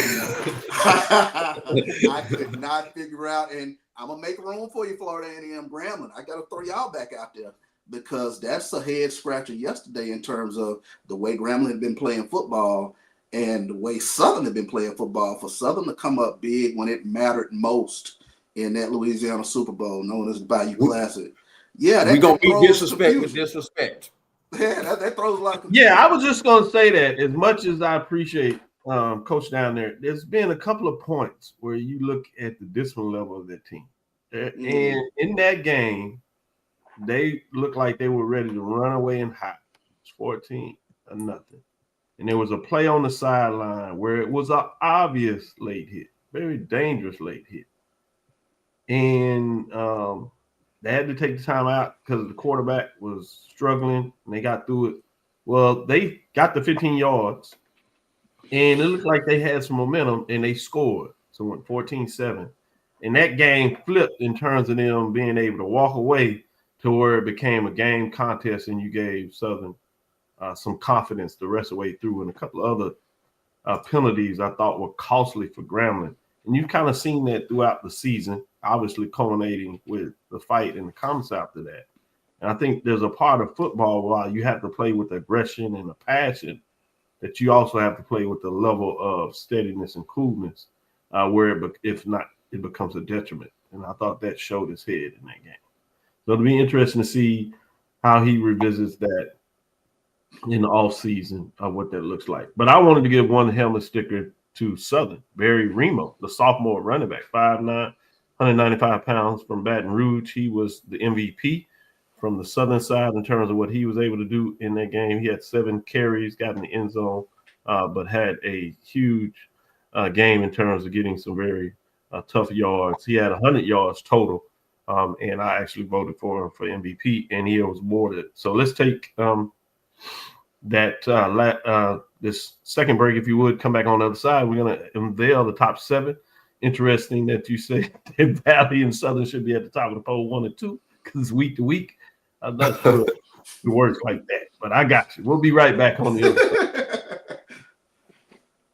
[SPEAKER 3] I could not figure out. And I'm going to make room for you, Florida A&M Grambling. I got to throw y'all back out there because that's a head scratcher yesterday in terms of the way Grambling had been playing football and the way Southern had been playing football. For Southern to come up big when it mattered most in that Louisiana Super Bowl known as the Bayou Classic. Yeah,
[SPEAKER 4] we're going to be disrespect with disrespect.
[SPEAKER 3] Yeah, that throws a lot of confusion.
[SPEAKER 2] Yeah, I was just going to say that as much as I appreciate Coach down there's been a couple of points where you look at the discipline level of that team. And in that game, they looked like they were ready to run away and hot. It's 14-0. And there was a play on the sideline where it was an obvious late hit, very dangerous late hit. And they had to take the time out because the quarterback was struggling and they got through it. Well, they got the 15 yards and it looked like they had some momentum and they scored. So it went 14-7. And that game flipped in terms of them being able to walk away to where it became a game contest and you gave Southern some confidence the rest of the way through. And a couple of other penalties I thought were costly for Grambling. And you've kind of seen that throughout the season, obviously culminating with the fight and the comments after that. And I think there's a part of football while you have to play with aggression and a passion that you also have to play with the level of steadiness and coolness where if not, it becomes a detriment. And I thought that showed his head in that game. So it'll be interesting to see how he revisits that in the off season of what that looks like. But I wanted to give one helmet sticker to Southern, Barry Remo, the sophomore running back, 5'9", 195 pounds from Baton Rouge. He was the MVP from the Southern side in terms of what he was able to do in that game. He had 7 carries, got in the end zone, but had a huge game in terms of getting some very tough yards. He had 100 yards total, and I actually voted for him for MVP, and he was awarded. So let's take this second break, if you would, come back on the other side. We're going to unveil the top 7. Interesting that you say that Valley and Southern should be at the top of the poll 1 and 2 because it's week to week. I'm not sure it works like that, but I got you. We'll be right back on the other side.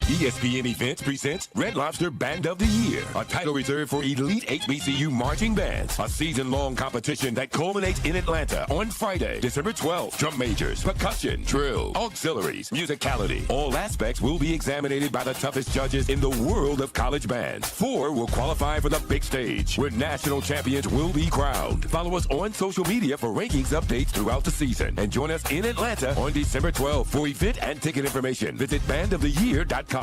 [SPEAKER 5] ESPN Events presents Red Lobster Band of the Year, a title reserved for elite HBCU marching bands. A season-long competition that culminates in Atlanta on Friday, December 12th. Drum majors, percussion, drill, auxiliaries, musicality. All aspects will be examined by the toughest judges in the world of college bands. 4 will qualify for the big stage, where national champions will be crowned. Follow us on social media for rankings updates throughout the season. And join us in Atlanta on December 12th. For event and ticket information, visit bandoftheyear.com.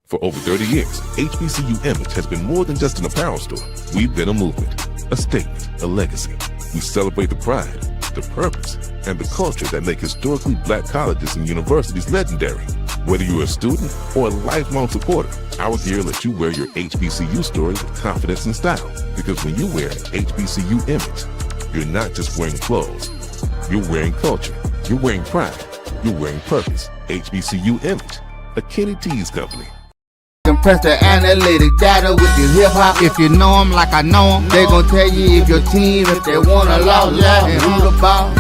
[SPEAKER 6] For over 30 years, HBCU Image has been more than just an apparel store. We've been a movement, a statement, a legacy. We celebrate the pride, the purpose, and the culture that make historically black colleges and universities legendary. Whether you're a student or a lifelong supporter, our gear lets you wear your HBCU story with confidence and style. Because when you wear HBCU Image, you're not just wearing clothes. You're wearing culture. You're wearing pride. You're wearing purpose. HBCU Image, a Kenny T's company.
[SPEAKER 1] Compress the analytic data with your hip hop. If you know them like I know them, they gon' tell you if your team, if they wanna lose, yeah, and who the ball.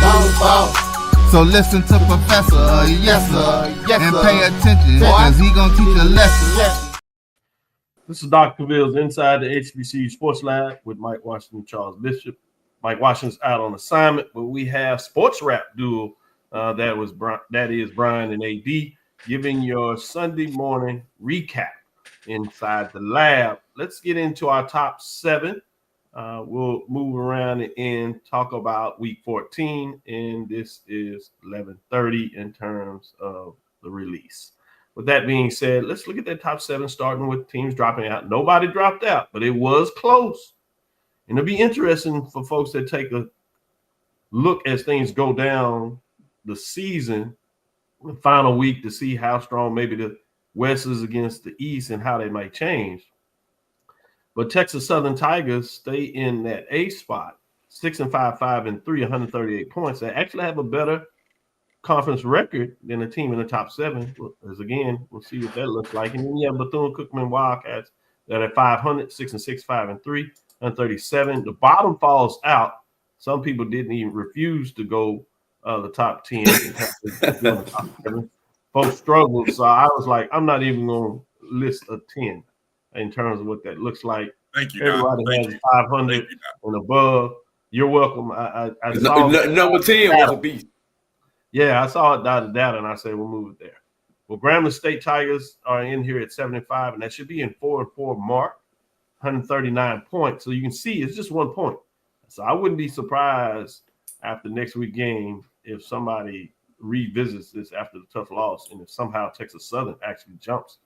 [SPEAKER 1] So listen to Professor, yes sir, and pay attention, cause he gon' teach a lesson.
[SPEAKER 2] This is Dr. Cavil's Inside the HBCU Sports Lab with Mike Washington and Charles Bishop. Mike Washington's out on assignment, but we have sports rap duo that is Brian and AD giving your Sunday morning recap inside the lab. Let's get into our top 7. We'll move around and talk about week 14, and this is 11:30 in terms of the release. With that being said, let's look at that top 7, starting with teams dropping out. Nobody dropped out, but it was close. And it'll be interesting for folks that take a look as things go down the season, the final week, to see how strong maybe the West is against the East and how they might change. But Texas Southern Tigers stay in that A spot, 6-5, 5-3, 138 points. They actually have a better conference record than a team in the top 7. As again, we'll see what that looks like. And then you have Bethune-Cookman Wildcats that are 500, 6-6, 5-3, 137. The bottom falls out. Some people didn't even refuse to go the top 10. The top 7. Folks struggled, so I was like, I'm not even going to list a 10 in terms of what that looks like.
[SPEAKER 8] Thank you.
[SPEAKER 2] Everybody has 500 and above. You're welcome. I
[SPEAKER 9] saw number 10 was a beast.
[SPEAKER 2] Yeah, I saw it dotted down, and I said we'll move it there. Well, Grambling State Tigers are in here at 75, and that should be in 4-4 mark, 139 points. So you can see it's just 1 point. So I wouldn't be surprised after next week game if somebody revisits this after the tough loss, and if somehow Texas Southern actually jumps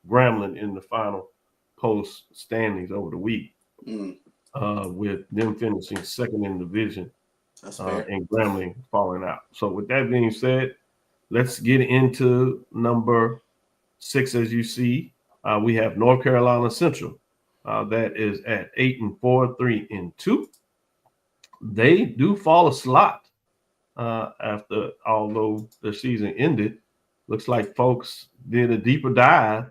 [SPEAKER 2] Grambling in the final post standings over the week, with them finishing second in the division and Grambling falling out. So with that being said, let's get into number 6. As you see, we have North Carolina Central that is at 8-4, 3-2. They do fall a slot after, although the season ended. Looks like folks did a deeper dive,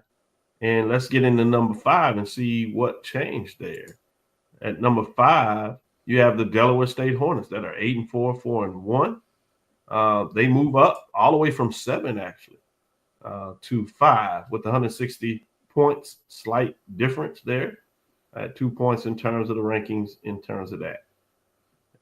[SPEAKER 2] and let's get into number 5 and see what changed there. At number 5, you have the Delaware State Hornets that are 8-4, 4-1. They move up all the way from 7 actually to 5 with 160 points, slight difference there at 2 points in terms of the rankings. In terms of that,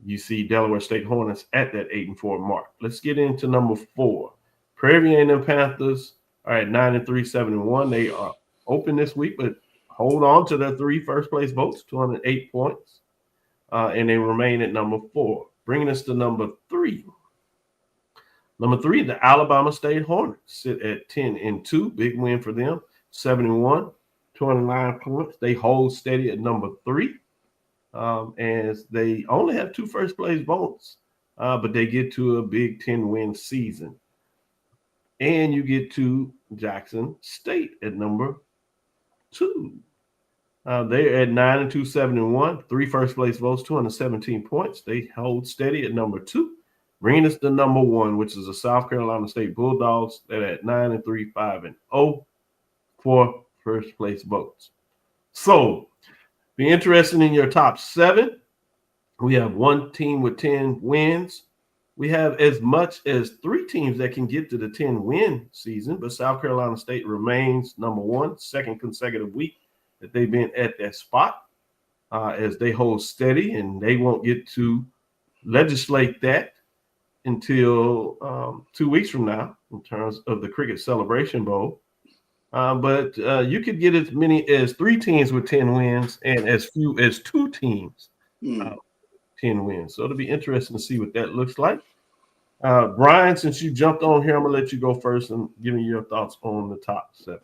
[SPEAKER 2] you see Delaware State Hornets at that 8-4 mark. Let's get into number 4. Prairie A&M Panthers are at 9-3, 7-1. They are open this week, but hold on to their 3 first place votes, 208 points, and they remain at number 4. Bringing us to number 3. Number 3, the Alabama State Hornets sit at 10-2. Big win for them, 71, 29 points. They hold steady at number 3. As they only have 2 first place votes, but they get to a Big Ten win season. And you get to Jackson State at number 2. They're at 9-2, 7-1, 3 first place votes, 217 points. They hold steady at number 2. Bringing us to number 1, which is the South Carolina State Bulldogs. They're at 9-3, 5-0, 4 first place votes. So, be interested in your top 7. We have one team with 10 wins. we have as much as 3 teams that can get to the 10-win season, but South Carolina State remains number 1, second consecutive week that they've been at that spot as they hold steady, and they won't get to legislate that until 2 weeks from now in terms of the Cricket Celebration Bowl. But you could get as many as 3 teams with 10 wins and as few as 2 teams 10 wins. So it'll be interesting to see what that looks like. Brian, since you jumped on here, I'm going to let you go first and give me your thoughts on the top 7.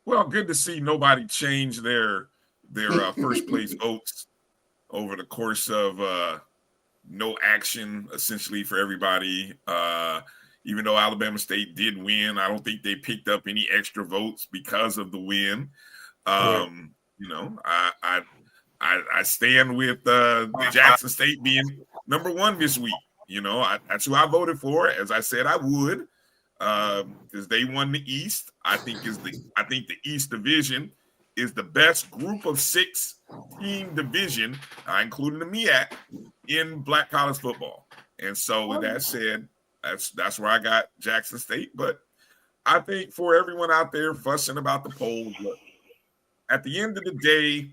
[SPEAKER 8] Well, good to see nobody change their first place votes over the course of no action, essentially, for everybody. Even though Alabama State did win, I don't think they picked up any extra votes because of the win. You know, I stand with Jackson State being number 1 this week. You know, that's who I voted for, as I said I would, because they won the East. I think the East Division is the best group of 6 team division, including the MEAC, in Black college football. And so, with that said, that's where I got Jackson State. But I think for everyone out there fussing about the polls, look, at the end of the day,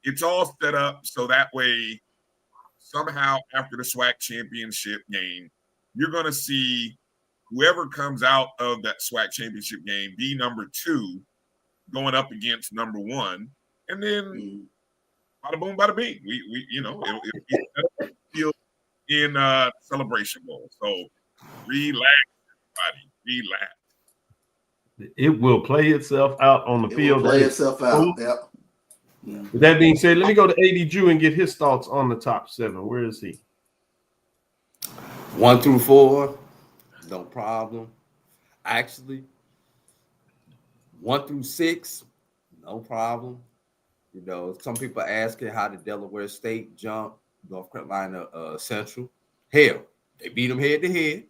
[SPEAKER 8] it's all set up so that way somehow after the SWAC championship game, you're going to see whoever comes out of that SWAC championship game be number 2 going up against number 1. And then bada boom, bada bing. We you know, it'll be in Celebration Bowl. So relax, everybody. Relax.
[SPEAKER 2] It will play itself out on the field.
[SPEAKER 3] Will play itself out. Yep.
[SPEAKER 2] With that being said, let me go to AD Drew and get his thoughts on the top 7. Where is he?
[SPEAKER 4] 1 through 4, no problem. Actually, 1 through 6, no problem. You know, some people are asking how did Delaware State jump North Carolina Central. Hell, they beat them head to head.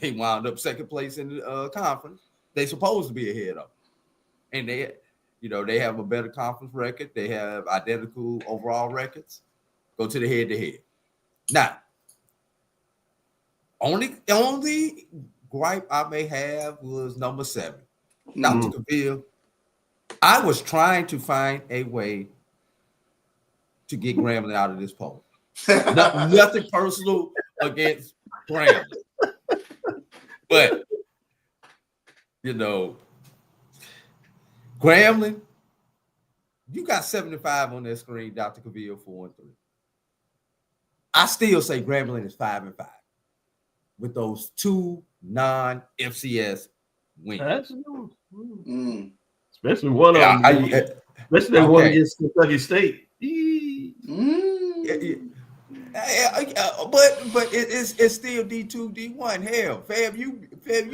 [SPEAKER 4] They wound up second place in the conference. They supposed to be ahead of them. And they have a better conference record. They have identical overall records. Go to the head to head. Now, only gripe I may have was number 7. Dr. Cavil. I was trying to find a way to get Grambling out of this poll. Nothing personal against Grambling. But, you know, Grambling, you got 75 on that screen, Dr. Cavil, 4 and 3. I still say Grambling is 5 and 5 with those 2 non-FCS wins.
[SPEAKER 2] Especially one of them. Especially that one against Kentucky State.
[SPEAKER 4] But it's still D2, D1. Hell, Fab, you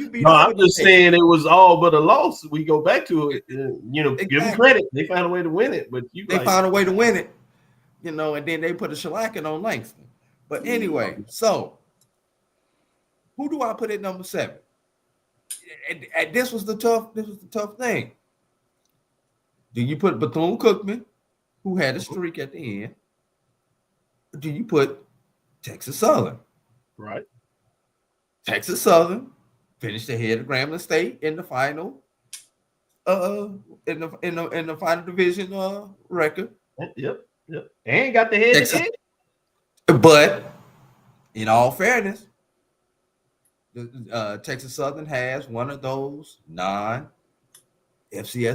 [SPEAKER 4] beat.
[SPEAKER 2] No, I'm just saying it was all but a loss. We go back to it. Give them credit. They found a way to win it. But
[SPEAKER 4] found a way to win it. You know, and then they put a shellacking on Langston. But anyway, so who do I put at number 7? And this was the tough thing. Do you put Bethune-Cookman, who had a streak at the end? Or do you put Texas Southern?
[SPEAKER 2] Right.
[SPEAKER 4] Texas Southern finished ahead of Grambling State in the final, in the final division record.
[SPEAKER 2] Yep. And got the head to head.
[SPEAKER 4] But in all fairness, Texas Southern has one of those non-FCS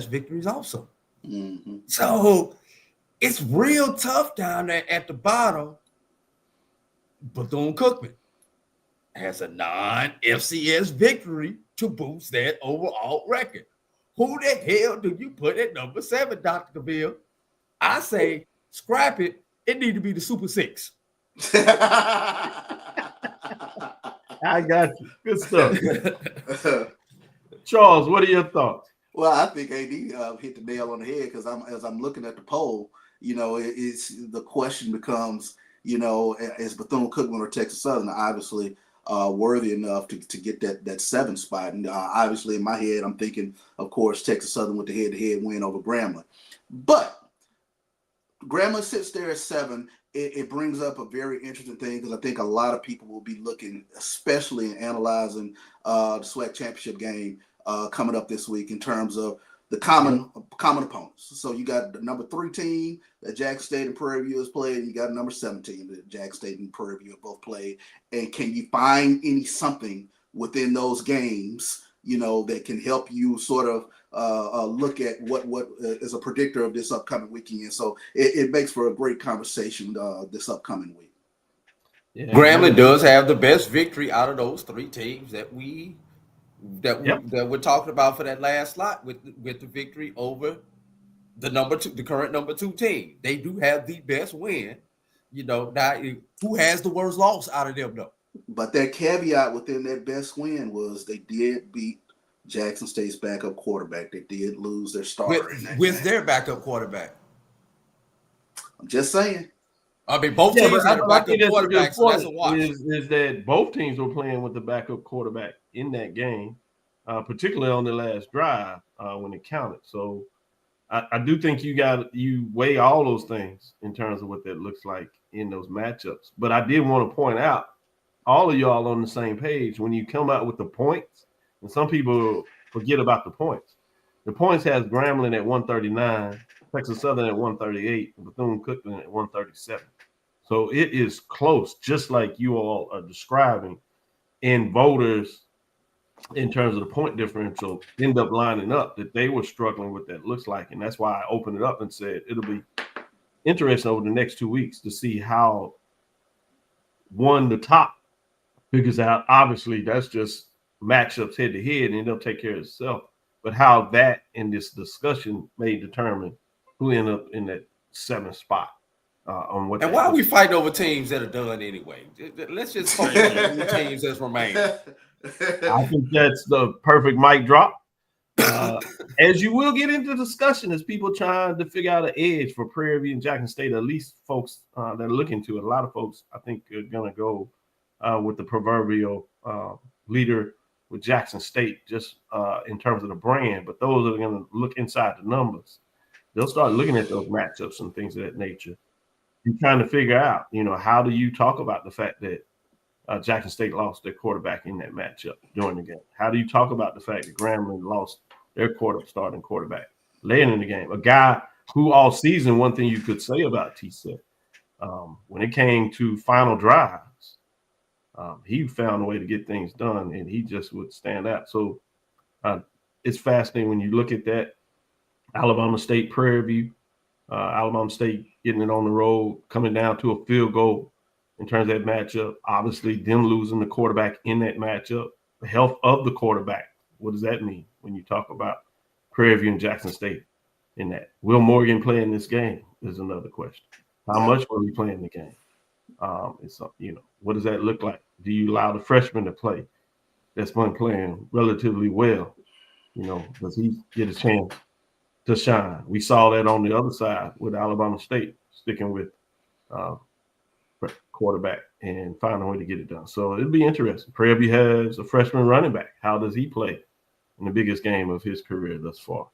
[SPEAKER 4] victories also.
[SPEAKER 3] Mm-hmm.
[SPEAKER 4] So it's real tough down there at the bottom. Bethune-Cookman has a non-FCS victory to boost that overall record. Who the hell do you put at number 7, Dr. Cavil? I say scrap it. It need to be the Super 6.
[SPEAKER 2] I got you. Good stuff. Charles, what are your thoughts?
[SPEAKER 3] Well, I think AD hit the nail on the head because as I'm looking at the poll, it's the question becomes, is Bethune-Cookman or Texas Southern obviously worthy enough to get that 7th spot? And obviously in my head, I'm thinking, of course, Texas Southern with the head-to-head win over Grambling. But Grambling sits there at 7. it brings up a very interesting thing because I think a lot of people will be looking, especially in analyzing the SWAC championship game coming up this week in terms of the common opponents. So you got the number 3 team that Jackson State and Prairie View has played, and you got a number 7 team that Jackson State and Prairie View have both played. And can you find something within those games, that can help you sort of look at what is a predictor of this upcoming weekend? So it makes for a great conversation this upcoming week.
[SPEAKER 4] Yeah. Grambling does have the best victory out of those 3 teams that we're talking about for that last slot with the victory over the current number 2 team. They do have the best win. Now who has the worst loss out of them though?
[SPEAKER 3] But that caveat within that best win was they did beat Jackson State's backup quarterback. They did lose their starter
[SPEAKER 4] with their backup quarterback.
[SPEAKER 3] I'm just saying.
[SPEAKER 4] I mean, both teams have a backup quarterback, so that's a watch.
[SPEAKER 2] Is that both teams were playing with the backup quarterback in that game, particularly on the last drive when it counted. So I do think you weigh all those things in terms of what that looks like in those matchups. But I did want to point out, all of y'all on the same page when you come out with the points, and some people forget about the points. The points has Grambling at 139, Texas Southern at 138, and Bethune-Cookman at 137. So it is close, just like you all are describing. And voters, in terms of the point differential, end up lining up that they were struggling with that looks like. And that's why I opened it up and said it'll be interesting over the next 2 weeks to see how the top figures out. Obviously, that's just matchups head to head, and they'll take care of itself. But how that in this discussion may determine who end up in that 7th spot on what.
[SPEAKER 4] And why are we fighting over teams that are done anyway? Let's just focus on the teams that's remaining.
[SPEAKER 2] I think that's the perfect mic drop. As you will get into discussion as people trying to figure out an edge for Prairie View and Jackson State, at least folks that are looking to it. A lot of folks, I think, are going to go with the proverbial leader with Jackson State, just in terms of the brand. But those that are going to look inside the numbers, they'll start looking at those matchups and things of that nature. You're trying to figure out, how do you talk about the fact that Jackson State lost their quarterback in that matchup during the game? How do you talk about the fact that Grambling lost their starting quarterback later in the game? A guy who all season, one thing you could say about T-Set, when it came to final drives, he found a way to get things done, and he just would stand out. So it's fascinating when you look at that. Alabama State, Prairie View, Alabama State getting it on the road, coming down to a field goal in terms of that matchup. Obviously, them losing the quarterback in that matchup, the health of the quarterback. What does that mean when you talk about Prairie View and Jackson State in that? Will Morgan play in this game is another question. How much will he play in the game? What does that look like? Do you allow the freshman to play that's been playing relatively well? Does he get a chance to shine? We saw that on the other side with Alabama State sticking with quarterback and find a way to get it done. So it'll be interesting. Prairie View has a freshman running back. How does he play in the biggest game of his career thus far?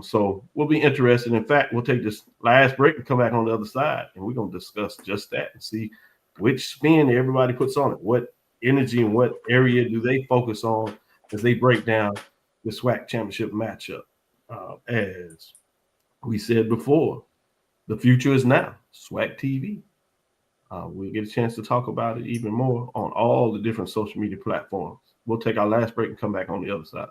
[SPEAKER 2] So we'll be interested. In fact, we'll take this last break and come back on the other side, and we're going to discuss just that and see which spin everybody puts on it. What energy and what area do they focus on as they break down the SWAC championship matchup? As we said before, the future is now. SWAC TV. We'll get a chance to talk about it even more on all the different social media platforms. We'll take our last break and come back on the other side.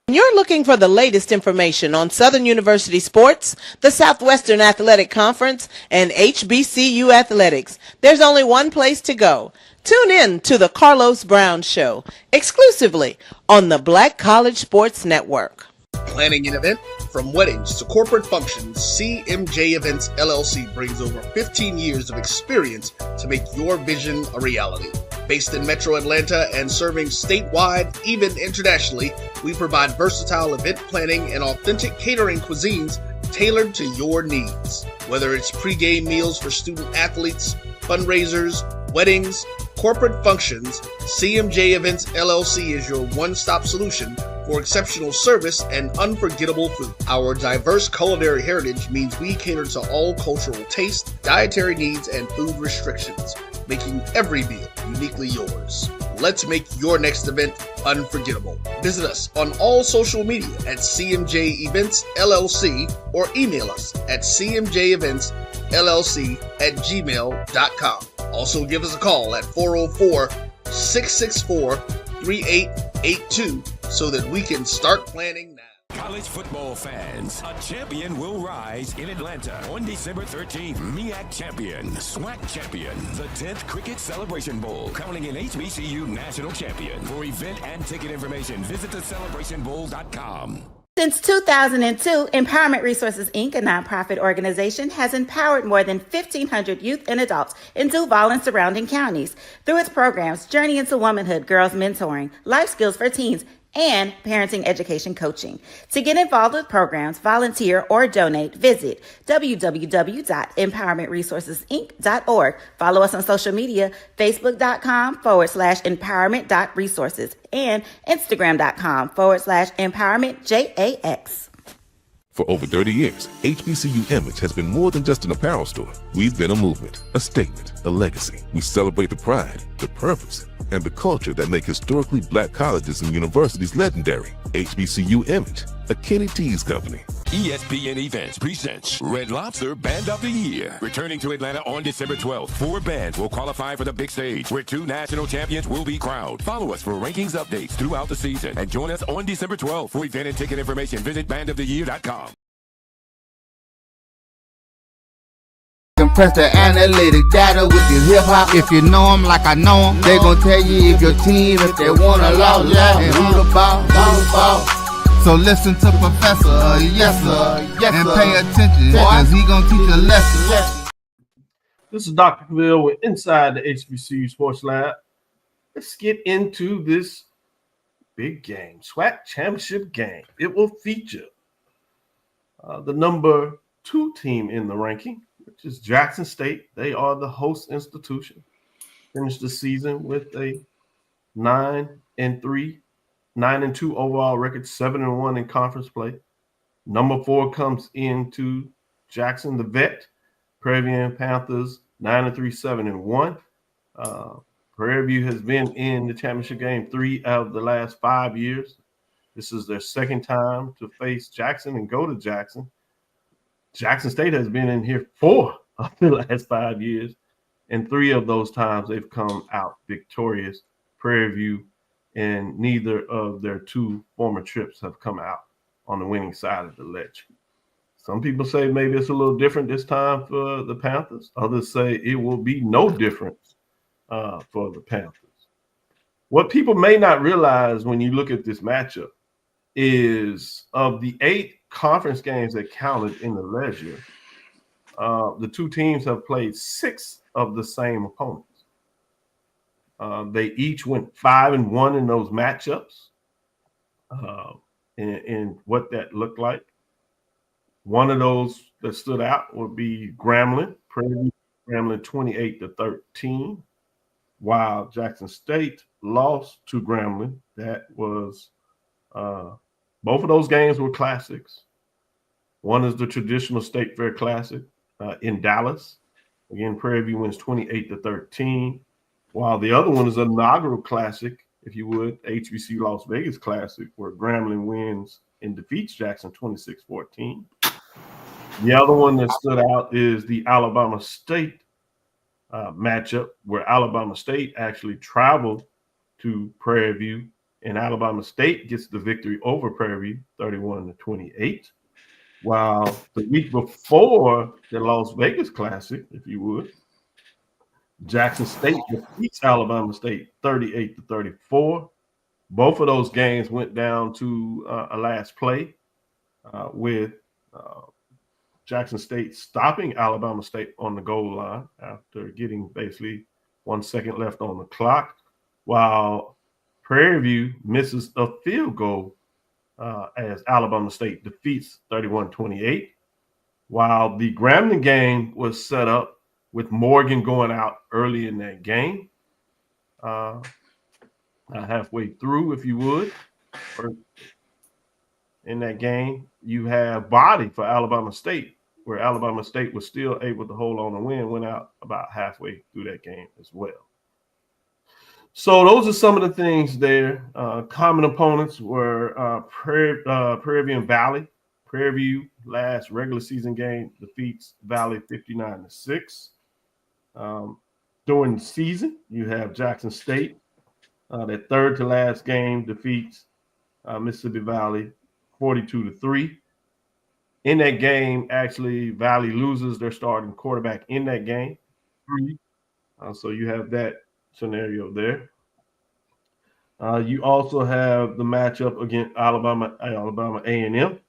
[SPEAKER 10] You're looking for the latest information on Southern University sports, the Southwestern Athletic Conference, and HBCU athletics. There's only one place to go. Tune in to the Carlos Brown Show, exclusively on the Black College Sports Network.
[SPEAKER 7] Planning an event? From weddings to corporate functions, CMJ Events LLC brings over 15 years of experience to make your vision a reality. Based in Metro Atlanta and serving statewide, even internationally, we provide versatile event planning and authentic catering cuisines tailored to your needs. Whether it's pre-game meals for student athletes, fundraisers, weddings, corporate functions, CMJ Events LLC is your one-stop solution for exceptional service and unforgettable food. Our diverse culinary heritage means we cater to all cultural tastes, dietary needs, and food restrictions, making every meal uniquely yours. Let's make your next event unforgettable. Visit us on all social media at CMJ Events LLC or email us at cmjeventsllc@gmail.com. Also give us a call at 404-664-3882 so that we can start planning now.
[SPEAKER 5] College football fans, a champion will rise in Atlanta on December 13th. MEAC champion, SWAC champion, the 10th Cricket Celebration Bowl, crowning an HBCU national champion. For event and ticket information, visit thecelebrationbowl.com.
[SPEAKER 11] Since 2002, Empowerment Resources, Inc., a nonprofit organization, has empowered more than 1,500 youth and adults in Duval and surrounding counties. Through its programs, Journey into Womanhood, Girls Mentoring, Life Skills for Teens, and parenting education coaching. To get involved with programs, volunteer, or donate, visit www.empowermentresourcesinc.org. Follow us on social media, facebook.com/empowerment.resources and instagram.com/empowermentjax.
[SPEAKER 6] For over 30 years, HBCU Image has been more than just an apparel store. We've been a movement, a statement, a legacy. We celebrate the pride, the purpose, and the culture that make historically black colleges and universities legendary. HBCU Image, a Kenny T's company.
[SPEAKER 5] ESPN Events presents Red Lobster Band of the Year. Returning to Atlanta on December 12th, 4 bands will qualify for the big stage, where 2 national champions will be crowned. Follow us for rankings updates throughout the season, and join us on December 12th. For event and ticket information, visit bandoftheyear.com.
[SPEAKER 1] Compress the analytic data with your hip hop. If you know them like I know them, they gon' tell you if your team, if they wanna lose, and who the ball. So listen to Professor, yes sir, and pay attention, cause he gon' teach a lesson.
[SPEAKER 2] This is Dr. Cavil with Inside the HBCU Sports Lab. Let's get into this big game, SWAC championship game. It will feature the number 2 team in the ranking, which is Jackson State. They are the host institution. Finished the season with a 9-2 overall record, 7-1 in conference play. Number 4 comes into Jackson, the vet, Prairie View Panthers, 9-3, 7-1. Prairie View has been in the championship game 3 out of the last 5 years. This is their second time to face Jackson and go to Jackson. Jackson State has been in here 4 of the last 5 years, and 3 of those times they've come out victorious. Prairie View and neither of their 2 former trips have come out on the winning side of the ledger. Some people say maybe it's a little different this time for the Panthers. Others say it will be no difference for the Panthers. What people may not realize when you look at this matchup is of the 8 conference games that counted in the ledger, the 2 teams have played 6 of the same opponents. They each went 5-1 in those matchups, and what that looked like. One of those that stood out would be Grambling, Grambling 28-13, while Jackson State lost to Grambling. That was both of those games were classics. One is the traditional State Fair Classic in Dallas. Again, Prairie View wins 28-13. While the other one is an inaugural classic, if you would, HBCU Las Vegas Classic, where Grambling wins and defeats Jackson 26-14. The other one that stood out is the Alabama State matchup, where Alabama State actually traveled to Prairie View, and Alabama State gets the victory over Prairie View, 31-28. While the week before the Las Vegas Classic, if you would, Jackson State defeats Alabama State 38-34. Both of those games went down to a last play with Jackson State stopping Alabama State on the goal line after getting basically 1 second left on the clock, while Prairie View misses a field goal as Alabama State defeats 31-28. While the Grambling game was set up with Morgan going out early in that game, halfway through, if you would, in that game. You have Body for Alabama State, where Alabama State was still able to hold on and win, went out about halfway through that game as well. So those are some of the things there. Common opponents were Prairie View and Valley. Prairie View, last regular season game, defeats Valley 59-6. During the season, you have Jackson State. Their third to last game defeats Mississippi Valley 42-3. In that game, actually, Valley loses their starting quarterback in that game. So you have that scenario there. You also have the matchup against Alabama A&M.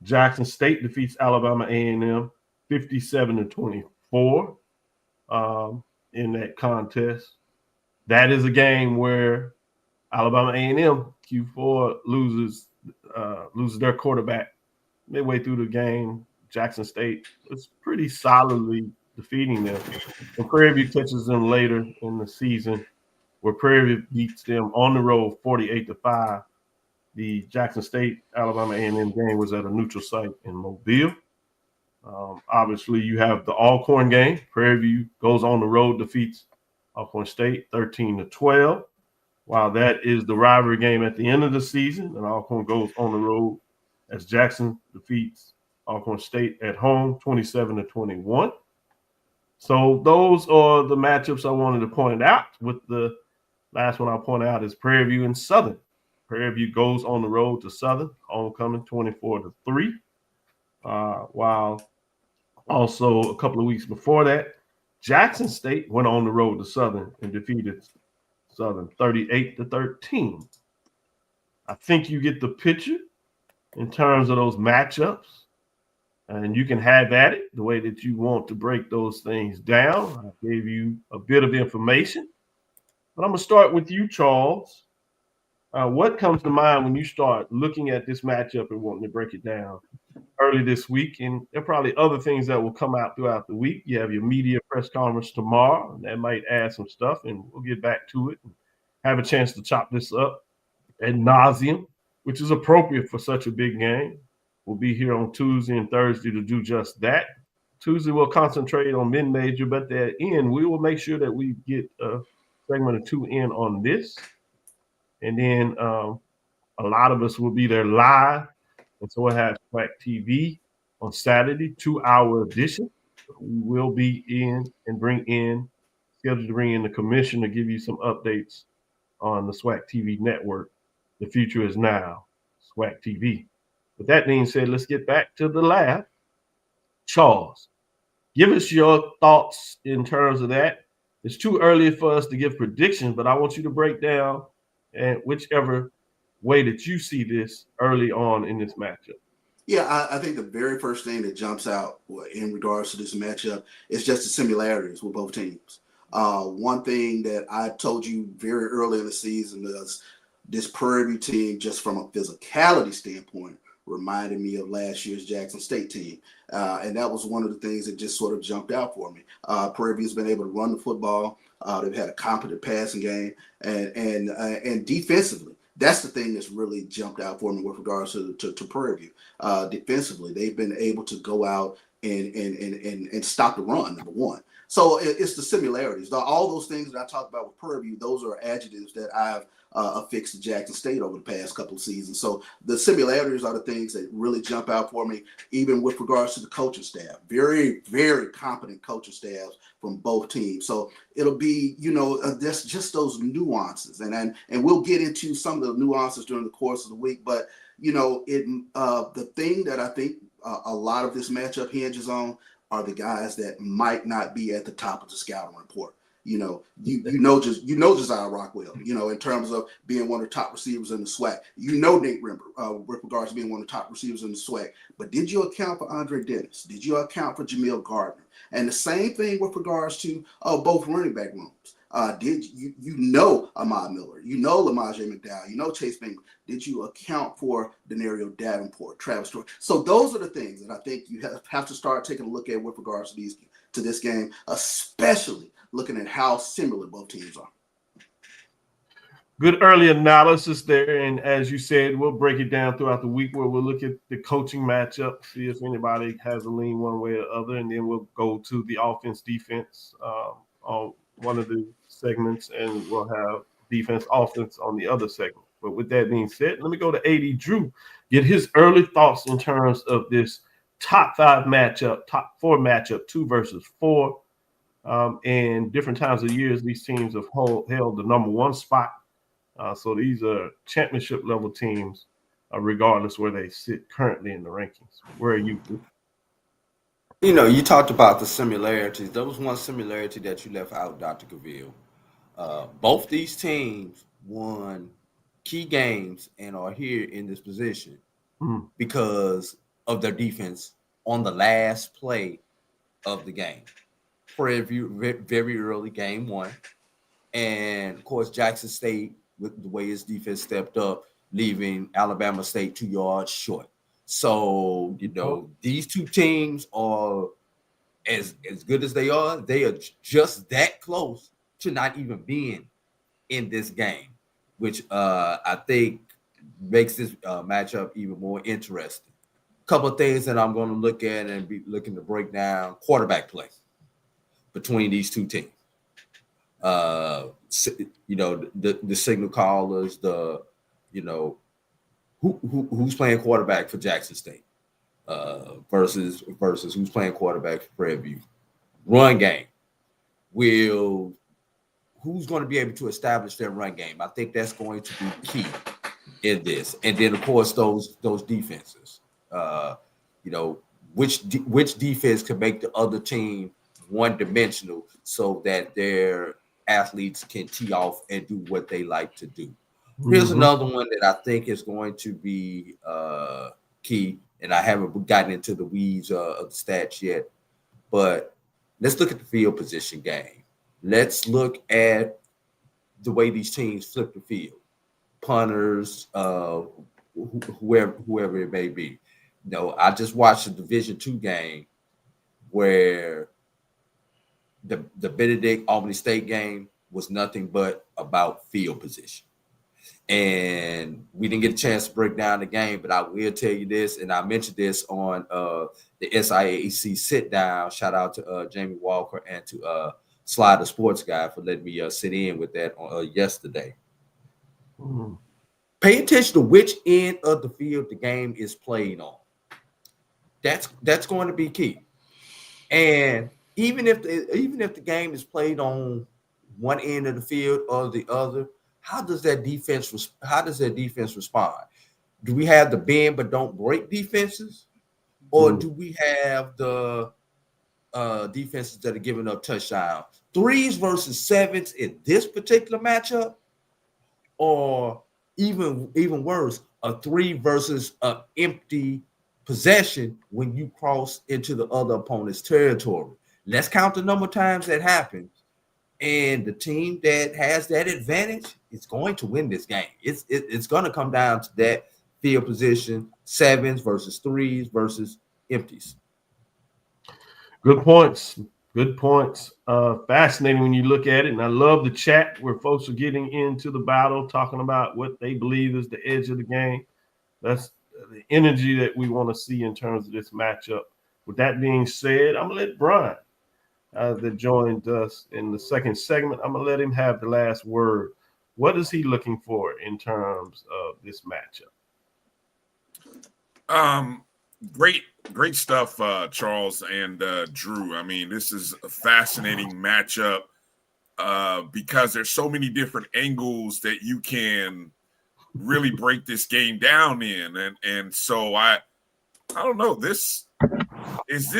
[SPEAKER 2] Jackson State defeats Alabama A&M 57-24 in that contest. That is a game where Alabama A&M Q4 loses their quarterback midway through the game. Jackson State is pretty solidly defeating them. And Prairie View catches them later in the season, where Prairie View beats them on the road 48-5. The Jackson State Alabama A&M game was at a neutral site in Mobile. Obviously, you have the Alcorn game. Prairie View goes on the road, defeats Alcorn State 13-12. While that is the rivalry game at the end of the season, and Alcorn goes on the road as Jackson defeats Alcorn State at home 27-21. So those are the matchups I wanted to point out. With the last one I'll point out is Prairie View and Southern. Prairie View goes on the road to Southern, homecoming 24-3. While also a couple of weeks before that, Jackson State went on the road to Southern and defeated Southern 38-13. I think you get the picture in terms of those matchups, and you can have at it the way that you want to break those things down. I gave you a bit of information, but I'm going to start with you, Charles. What comes to mind when you start looking at this matchup and wanting to break it down early this week? And there are probably other things that will come out throughout the week. You have your media press conference tomorrow, and that might add some stuff, and we'll get back to it and have a chance to chop this up ad nauseum, which is appropriate for such a big game. We'll be here on Tuesday and Thursday to do just that. Tuesday, we'll concentrate on mid-major, but at the end, we will make sure that we get a segment or two in on this. And then a lot of us will be there live. And so we'll have SWAC TV on Saturday, 2-hour edition. We will be in and scheduled to bring in the commission to give you some updates on the SWAC TV network. The future is now, SWAC TV. With that being said, let's get back to the lab. Charles, give us your thoughts in terms of that. It's too early for us to give predictions, but I want you to break down and whichever way that you see this early on in this matchup.
[SPEAKER 3] Yeah, I think the very first thing that jumps out in regards to this matchup is just the similarities with both teams. One thing that I told you very early in the season is this Prairie View team, just from a physicality standpoint, reminded me of last year's Jackson State team. And that was one of the things that just sort of jumped out for me. Prairie View's been able to run the football. They've had a competent passing game, and defensively, that's the thing that's really jumped out for me with regards to Prairie View. Defensively, they've been able to go out and stop the run, number one. So it's the similarities. All those things that I talked about with Prairie View, those are adjectives that I've affixed to Jackson State over the past couple of seasons. So the similarities are the things that really jump out for me, even with regards to the coaching staff. Very, very competent coaching staffs from both teams. So it'll be, there's just those nuances. And we'll get into some of the nuances during the course of the week. But, the thing that I think a lot of this matchup hinges on are the guys that might not be at the top of the scouting report. Josiah Rockwell, in terms of being one of the top receivers in the SWAC. Nate Rimber, with regards to being one of the top receivers in the SWAC. But did you account for Andre Dennis? Did you account for Jamil Gardner? And the same thing with regards to both running back rooms. Did Ahmad Miller? Lamaje McDowell? Chase Bingham? Did you account for Denario Davenport, Travis Stewart? So those are the things that I think you have to start taking a look at with regards to this game, especially looking at how similar both teams are.
[SPEAKER 2] Good early analysis there. And as you said, we'll break it down throughout the week where we'll look at the coaching matchup, see if anybody has a lean one way or the other. And then we'll go to the offense defense on one of the segments, and we'll have defense offense on the other segment. But with that being said, let me go to AD Drew, get his early thoughts in terms of this top 5 matchup, top 4 matchup, 2 versus 4. And different times of years, these teams have held the number 1 spot. So these are championship level teams, regardless where they sit currently in the rankings. Where are you?
[SPEAKER 4] You know, you talked about the similarities. There was one similarity that you left out, Dr. Cavil. Both these teams won key games and are here in this position because of their defense on the last play of the game. Very early game 1. And, of course, Jackson State, with the way his defense stepped up, leaving Alabama State 2 yards short. So, you know, these two teams are as good as they are just that close to not even being in this game, which I think makes this matchup even more interesting. A couple of things that I'm going to look at and be looking to break down: quarterback play between these two teams. You know, the signal callers, who's playing quarterback for Jackson State versus who's playing quarterback for Prairie View. Run game. Who's going to be able to establish their run game? I think that's going to be key in this. And then, of course, those defenses. You know, which defense can make the other team one-dimensional so that their athletes can tee off and do what they like to do. Here's another one that I think is going to be key, and I haven't gotten into the weeds of the stats yet, but let's look at the field position game. Let's look at the way these teams flip the field. Punters, whoever it may be. You know, I just watched a Division II game where the Benedict Albany State game was nothing but about field position. And we didn't get a chance to break down the game, but I will tell you this, and I mentioned this on the SIAC sit down. Shout out to Jamie Walker and to Sly the Sports Guy for letting me sit in with that yesterday. Pay attention to which end of the field the game is played on. That's going to be key. And even if the game is played on one end of the field or the other, how does that defense respond? Do we have the bend but don't break defenses, or do we have the defenses that are giving up touchdowns? 3s versus 7s in this particular matchup, or even worse, a 3 versus an empty possession when you cross into the other opponent's territory. Let's count the number of times that happens. And the team that has that advantage is going to win this game. It's going to come down to that field position, 7s versus 3s versus empties.
[SPEAKER 2] Good points. Good points. Fascinating when you look at it. And I love the chat where folks are getting into the battle, talking about what they believe is the edge of the game. That's the energy that we want to see in terms of this matchup. With that being said, I'm going to let Brian, that joined us in the second segment, I'm going to let him have the last word. What is he looking for in terms of this matchup?
[SPEAKER 8] Great stuff, Charles and Drew. I mean, this is a fascinating matchup because there's so many different angles that you can really break this game down in. And so I don't know.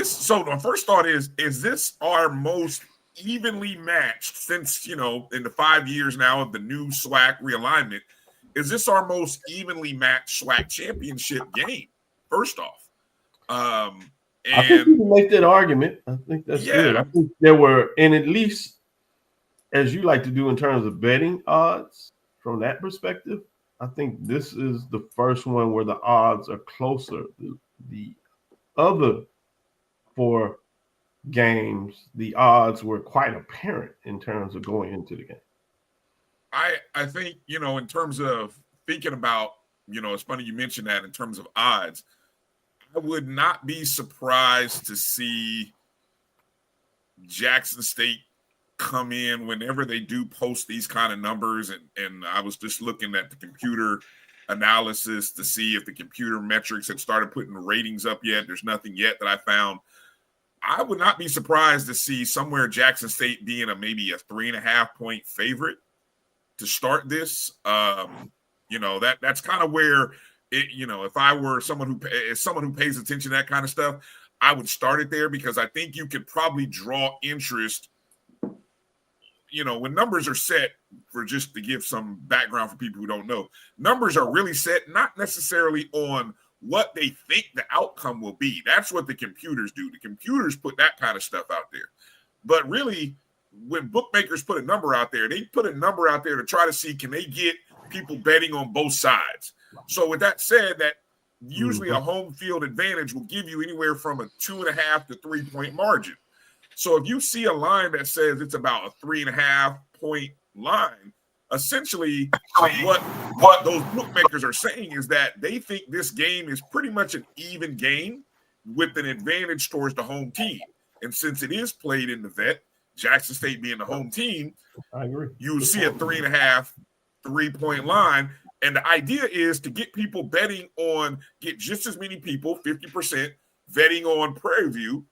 [SPEAKER 8] So my first thought is this our most evenly matched since, in the 5 years now of the new SWAC realignment, is this our most evenly matched SWAC championship game? First off.
[SPEAKER 2] I think you can make that argument. I think that's good. I think there were, and at least as you like to do in terms of betting odds from that perspective, I think this is the first one where the odds are closer. The other 4 games, the odds were quite apparent in terms of going into the game.
[SPEAKER 8] I think, in terms of thinking about, it's funny you mentioned that in terms of odds. I would not be surprised to see Jackson State come in whenever they do post these kind of numbers. And I was just looking at the computer analysis to see if the computer metrics had started putting the ratings up yet. There's nothing yet that I found. I would not be surprised to see somewhere Jackson State being maybe a 3.5 point favorite to start this. That's kind of where if I were someone who pays attention to that kind of stuff, I would start it there, because I think you could probably draw interest. When numbers are set, for just to give some background for people who don't know, numbers are really set not necessarily on what they think the outcome will be. That's what the computers do. The computers put that kind of stuff out there. But really, when bookmakers put a number out there, they put a number out there to try to see, can they get people betting on both sides? So with that said, that usually a home field advantage will give you anywhere from a 2.5 to 3 point margin. So if you see a line that says it's about a 3.5 point line, essentially what those bookmakers are saying is that they think this game is pretty much an even game with an advantage towards the home team. And since it is played in the vet, Jackson State being the home team,
[SPEAKER 2] I agree.
[SPEAKER 8] You will see a 3.5, 3 point line. And the idea is to get people betting on, get just as many people, 50%, betting on Prairie View,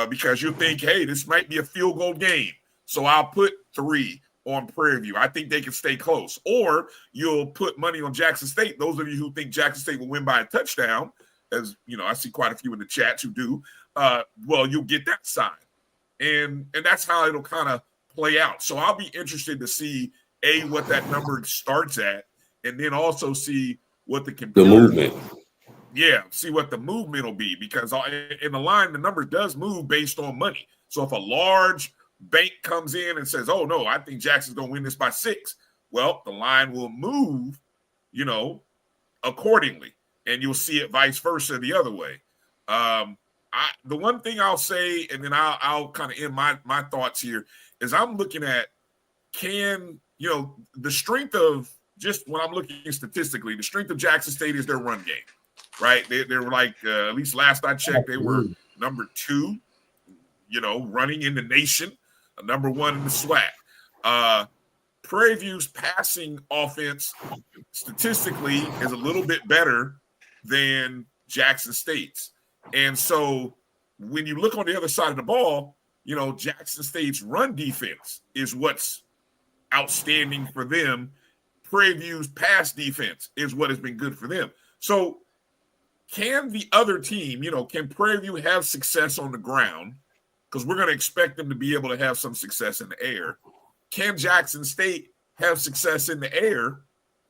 [SPEAKER 8] because you think, hey, this might be a field goal game. So I'll put 3 on Prairie View. I think they can stay close. Or you'll put money on Jackson State. Those of you who think Jackson State will win by a touchdown, as I see quite a few in the chats who do, you'll get that side. And that's how it'll kind of play out. So I'll be interested to see, what that number starts at, and then also see what the
[SPEAKER 9] movement.
[SPEAKER 8] Yeah, see what the movement will be, because in the line, the number does move based on money. So if a large bank comes in and says, oh, no, I think Jackson's going to win this by 6, well, the line will move, accordingly, and you'll see it vice versa the other way. The one thing I'll say, and then I'll kind of end my thoughts here, is I'm looking at the strength of, just when I'm looking statistically, the strength of Jackson State is their run game, right? They were like, at least last I checked, they were number 2, running in the nation, number 1 in the SWAC. Prairie View's passing offense statistically is a little bit better than Jackson State's. And so when you look on the other side of the ball, Jackson State's run defense is what's outstanding for them. Prairie View's pass defense is what has been good for them. So can the other team, can Prairie View have success on the ground? Because we're going to expect them to be able to have some success in the air. Can Jackson State have success in the air?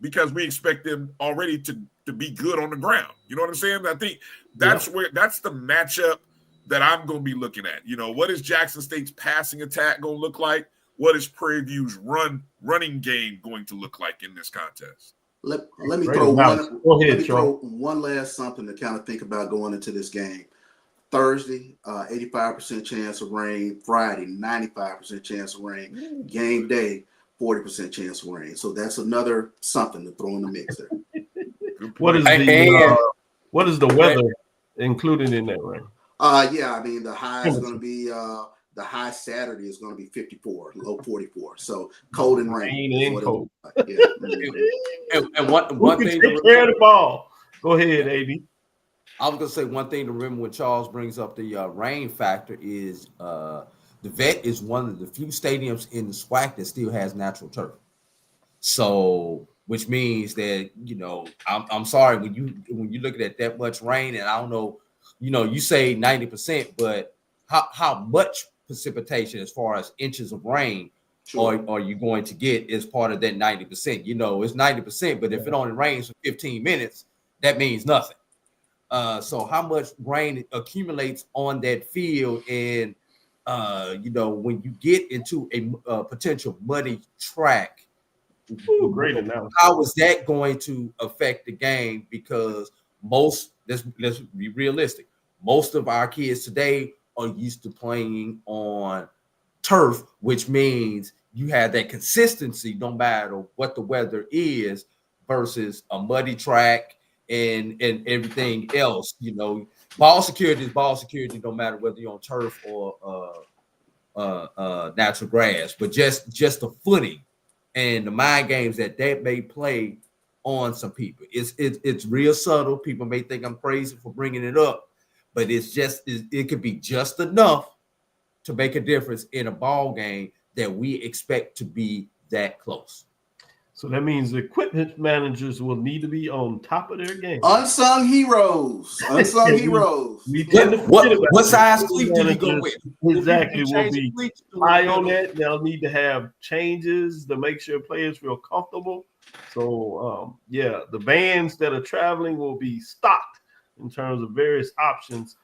[SPEAKER 8] Because we expect them already to be good on the ground. You know what I'm saying? I think that's the matchup that I'm going to be looking at. What is Jackson State's passing attack going to look like? What is Prairie View's running game going to look like in this contest?
[SPEAKER 3] Let me throw one last something to kind of think about going into this game. Thursday, 85% chance of rain. Friday, 95% chance of rain. Game day, 40% chance of rain. So that's another something to throw in the mix there.
[SPEAKER 2] What is the weather included in that rain?
[SPEAKER 3] The high is going to be the high Saturday is going to be 54, low 44. So cold and rain.
[SPEAKER 2] Cold.
[SPEAKER 9] And one thing
[SPEAKER 2] to take care of the ball. Go ahead, AD.
[SPEAKER 9] I was going to say one thing to remember when Charles brings up the rain factor is the Vet is one of the few stadiums in the SWAC that still has natural turf. So, which means that, I'm sorry, when you look at that much rain, and I don't know, you say 90%, but how much precipitation as far as inches of rain are you going to get as part of that 90%? It's 90%, but if it only rains for 15 minutes, that means nothing. So how much rain accumulates on that field, and when you get into a potential muddy track,
[SPEAKER 2] great analysis.
[SPEAKER 9] How is that going to affect the game? Because let's be realistic, most of our kids today are used to playing on turf, which means you have that consistency no matter what the weather is versus a muddy track and everything else. You know, ball security is ball security no matter whether you're on turf or natural grass, but just the footing and the mind games that may play on some people. It's real subtle. People may think I'm crazy for bringing it up, but it could be just enough to make a difference in a ball game that we expect to be that close.
[SPEAKER 2] So that means the equipment managers will need to be on top of their game.
[SPEAKER 3] Unsung heroes. Unsung heroes.
[SPEAKER 9] What size cleat do you go with?
[SPEAKER 2] Exactly. Will be high on that. They'll need to have changes to make sure players feel comfortable. So, the vans that are traveling will be stocked in terms of various options.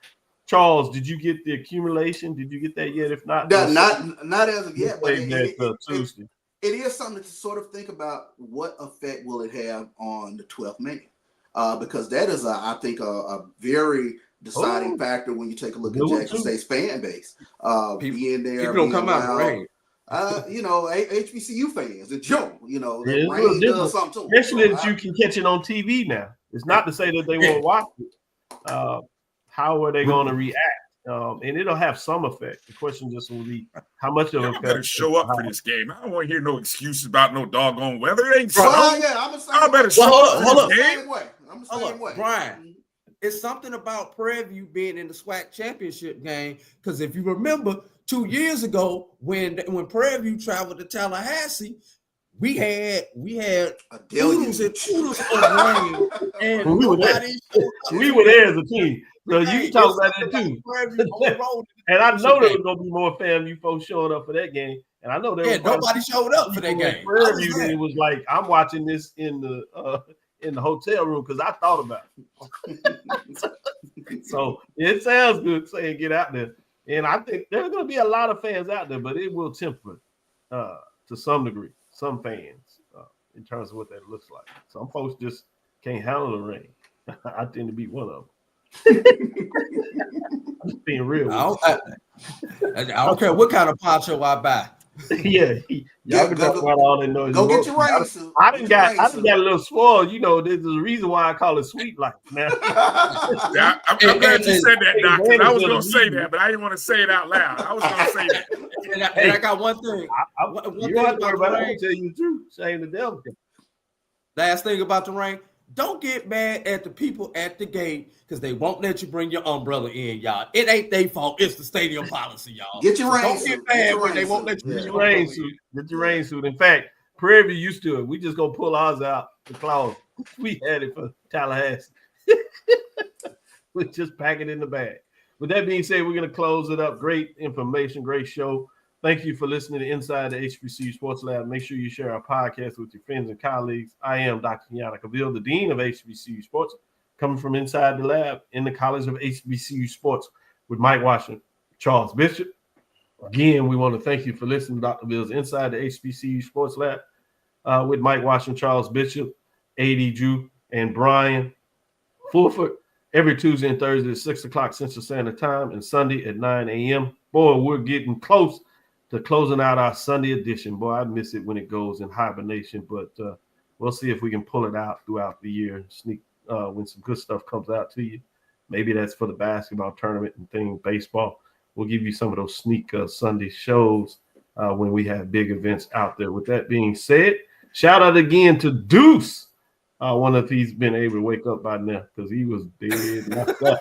[SPEAKER 2] Charles, did you get the accumulation? Did you get that yet? If not,
[SPEAKER 3] not as of yet. But
[SPEAKER 2] Tuesday.
[SPEAKER 3] It is something to sort of think about. What effect will it have on the 12th man? Because that is, I think, a very deciding factor when you take a look at Jackson State's fan base. Being there,
[SPEAKER 9] people don't come out of the rain.
[SPEAKER 3] HBCU fans, and Joe,
[SPEAKER 2] the
[SPEAKER 3] rain does something to them.
[SPEAKER 2] Especially that you can catch it on TV now. It's not to say that they won't watch it. How are they going to react? And it'll have some effect. The question just will be how much of it.
[SPEAKER 8] I better show up for this game. I don't want to hear no excuses about no doggone weather. It ain't so.
[SPEAKER 3] I
[SPEAKER 8] better show up for this game.
[SPEAKER 3] I'm the same way.
[SPEAKER 9] Brian, it's something about Prairie View being in the SWAC championship game. Because if you remember 2 years ago when Prairie View traveled to Tallahassee, we had oodles and oodles of rain, and
[SPEAKER 2] we were there as a team. So you talk about that too. And I know there was gonna be more FAMU folks showing up for that game. And I know
[SPEAKER 9] nobody showed up for that game.
[SPEAKER 2] It was like I'm watching this in the hotel room because I thought about it. So it sounds good saying get out there. And I think there's gonna be a lot of fans out there, but it will temper to some degree. Some fans in terms of what that looks like. Some folks just can't handle the rain. I tend to be one of them. I'm just being real.
[SPEAKER 9] I don't care what kind of poncho I buy.
[SPEAKER 2] Y'all can talk about all that noise.
[SPEAKER 3] Go get your rain suit.
[SPEAKER 2] I done got a little spoiled. There's a reason why I call it sweet life. Now,
[SPEAKER 8] I'm glad you said that, Doc. I was going to say that, but I didn't want to say it out loud. I was going to say that.
[SPEAKER 9] And I got one thing.
[SPEAKER 2] You don't have to worry about it. I'll tell you the truth. Shame the devil.
[SPEAKER 9] Last thing about the rain. Don't get mad at the people at the gate because they won't let you bring your umbrella in, y'all. It ain't their fault. It's the stadium policy, y'all.
[SPEAKER 3] Get your rain suit.
[SPEAKER 9] Don't get mad when they won't let you bring your
[SPEAKER 2] rain suit. Get your rain suit. In fact, Prairie View used to it. We just gonna pull ours out the closet. We had it for Tallahassee. We just pack it in the bag. With that being said, we're gonna close it up. Great information, great show. Thank you for listening to Inside the HBCU Sports Lab. Make sure you share our podcast with your friends and colleagues. I am Dr. Cavil, the Dean of HBCU Sports, coming from inside the lab in the College of HBCU Sports with Mike Washington, Charles Bishop. Again, we want to thank you for listening to Dr. Bill's Inside the HBCU Sports Lab with Mike Washington, Charles Bishop, A.D. Drew, and Brian Fulford every Tuesday and Thursday at 6 o'clock Central Standard Time and Sunday at 9 a.m. Boy, we're getting close to closing out our Sunday edition. Boy, I miss it when it goes in hibernation, but we'll see if we can pull it out throughout the year and sneak when some good stuff comes out to you. Maybe that's for the basketball tournament and things, baseball. We'll give you some of those sneak Sunday shows when we have big events out there. With that being said, shout out again to Deuce. I wonder if he's been able to wake up by now because he was dead knocked up.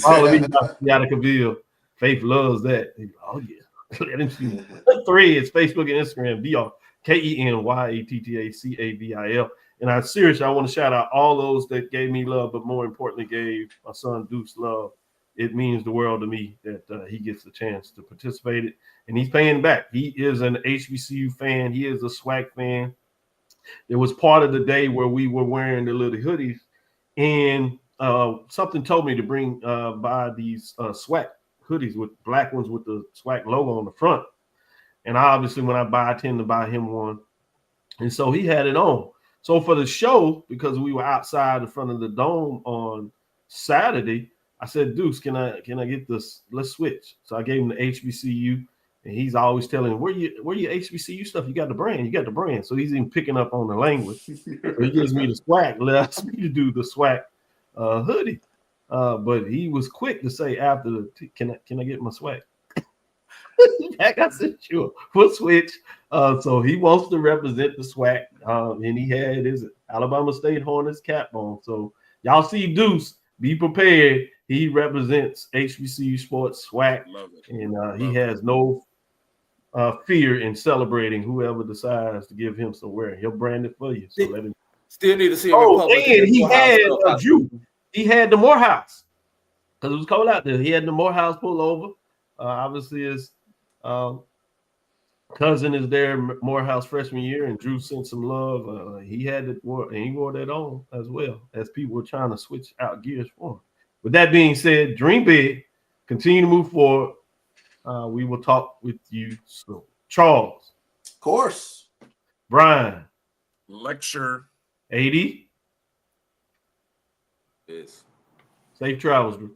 [SPEAKER 2] All of these Cavil. Faith loves that. Oh, yeah. Let him see. 3 is Facebook and Instagram, DRKENYATTACAVIL. And I'm serious. I want to shout out all those that gave me love, but more importantly, gave my son Deuce love. It means the world to me that he gets the chance to participate in, and he's paying back. He is an HBCU fan. He is a SWAC fan. There was part of the day where we were wearing the little hoodies, and something told me to bring by these SWAC hoodies with black ones with the SWAC logo on the front. And obviously when I tend to buy him one. And so he had it on. So for the show, because we were outside in front of the dome on Saturday, I said, Deuce, can I get this? Let's switch. So I gave him the HBCU And he's always telling him, where your HBCU stuff? You got the brand. So he's even picking up on the language. So he gives me the swag, allows me to do the swag hoodie. But he was quick to say after the, can I get my swag? I said, sure, we'll switch. So he wants to represent the SWAC, and he had his Alabama State Hornets cap on. So y'all see Deuce, be prepared. He represents HBCU sports SWAC, and he has no fear in celebrating whoever decides to give him some wear. He'll brand it for you. So let him.
[SPEAKER 9] Still need to see him in
[SPEAKER 2] Oh,
[SPEAKER 9] public.
[SPEAKER 2] and he had Drew. He had the Morehouse because it was cold out there. He had the Morehouse pull over. Obviously, his cousin is there, Morehouse freshman year, and Drew sent some love. He had it, and he wore that on as well as people were trying to switch out gears for him. With that being said, dream big, continue to move forward. We will talk with you soon. Charles,
[SPEAKER 3] of course.
[SPEAKER 2] Brian,
[SPEAKER 8] lecture.
[SPEAKER 2] 80.
[SPEAKER 9] Yes.
[SPEAKER 2] Safe travels, Drew.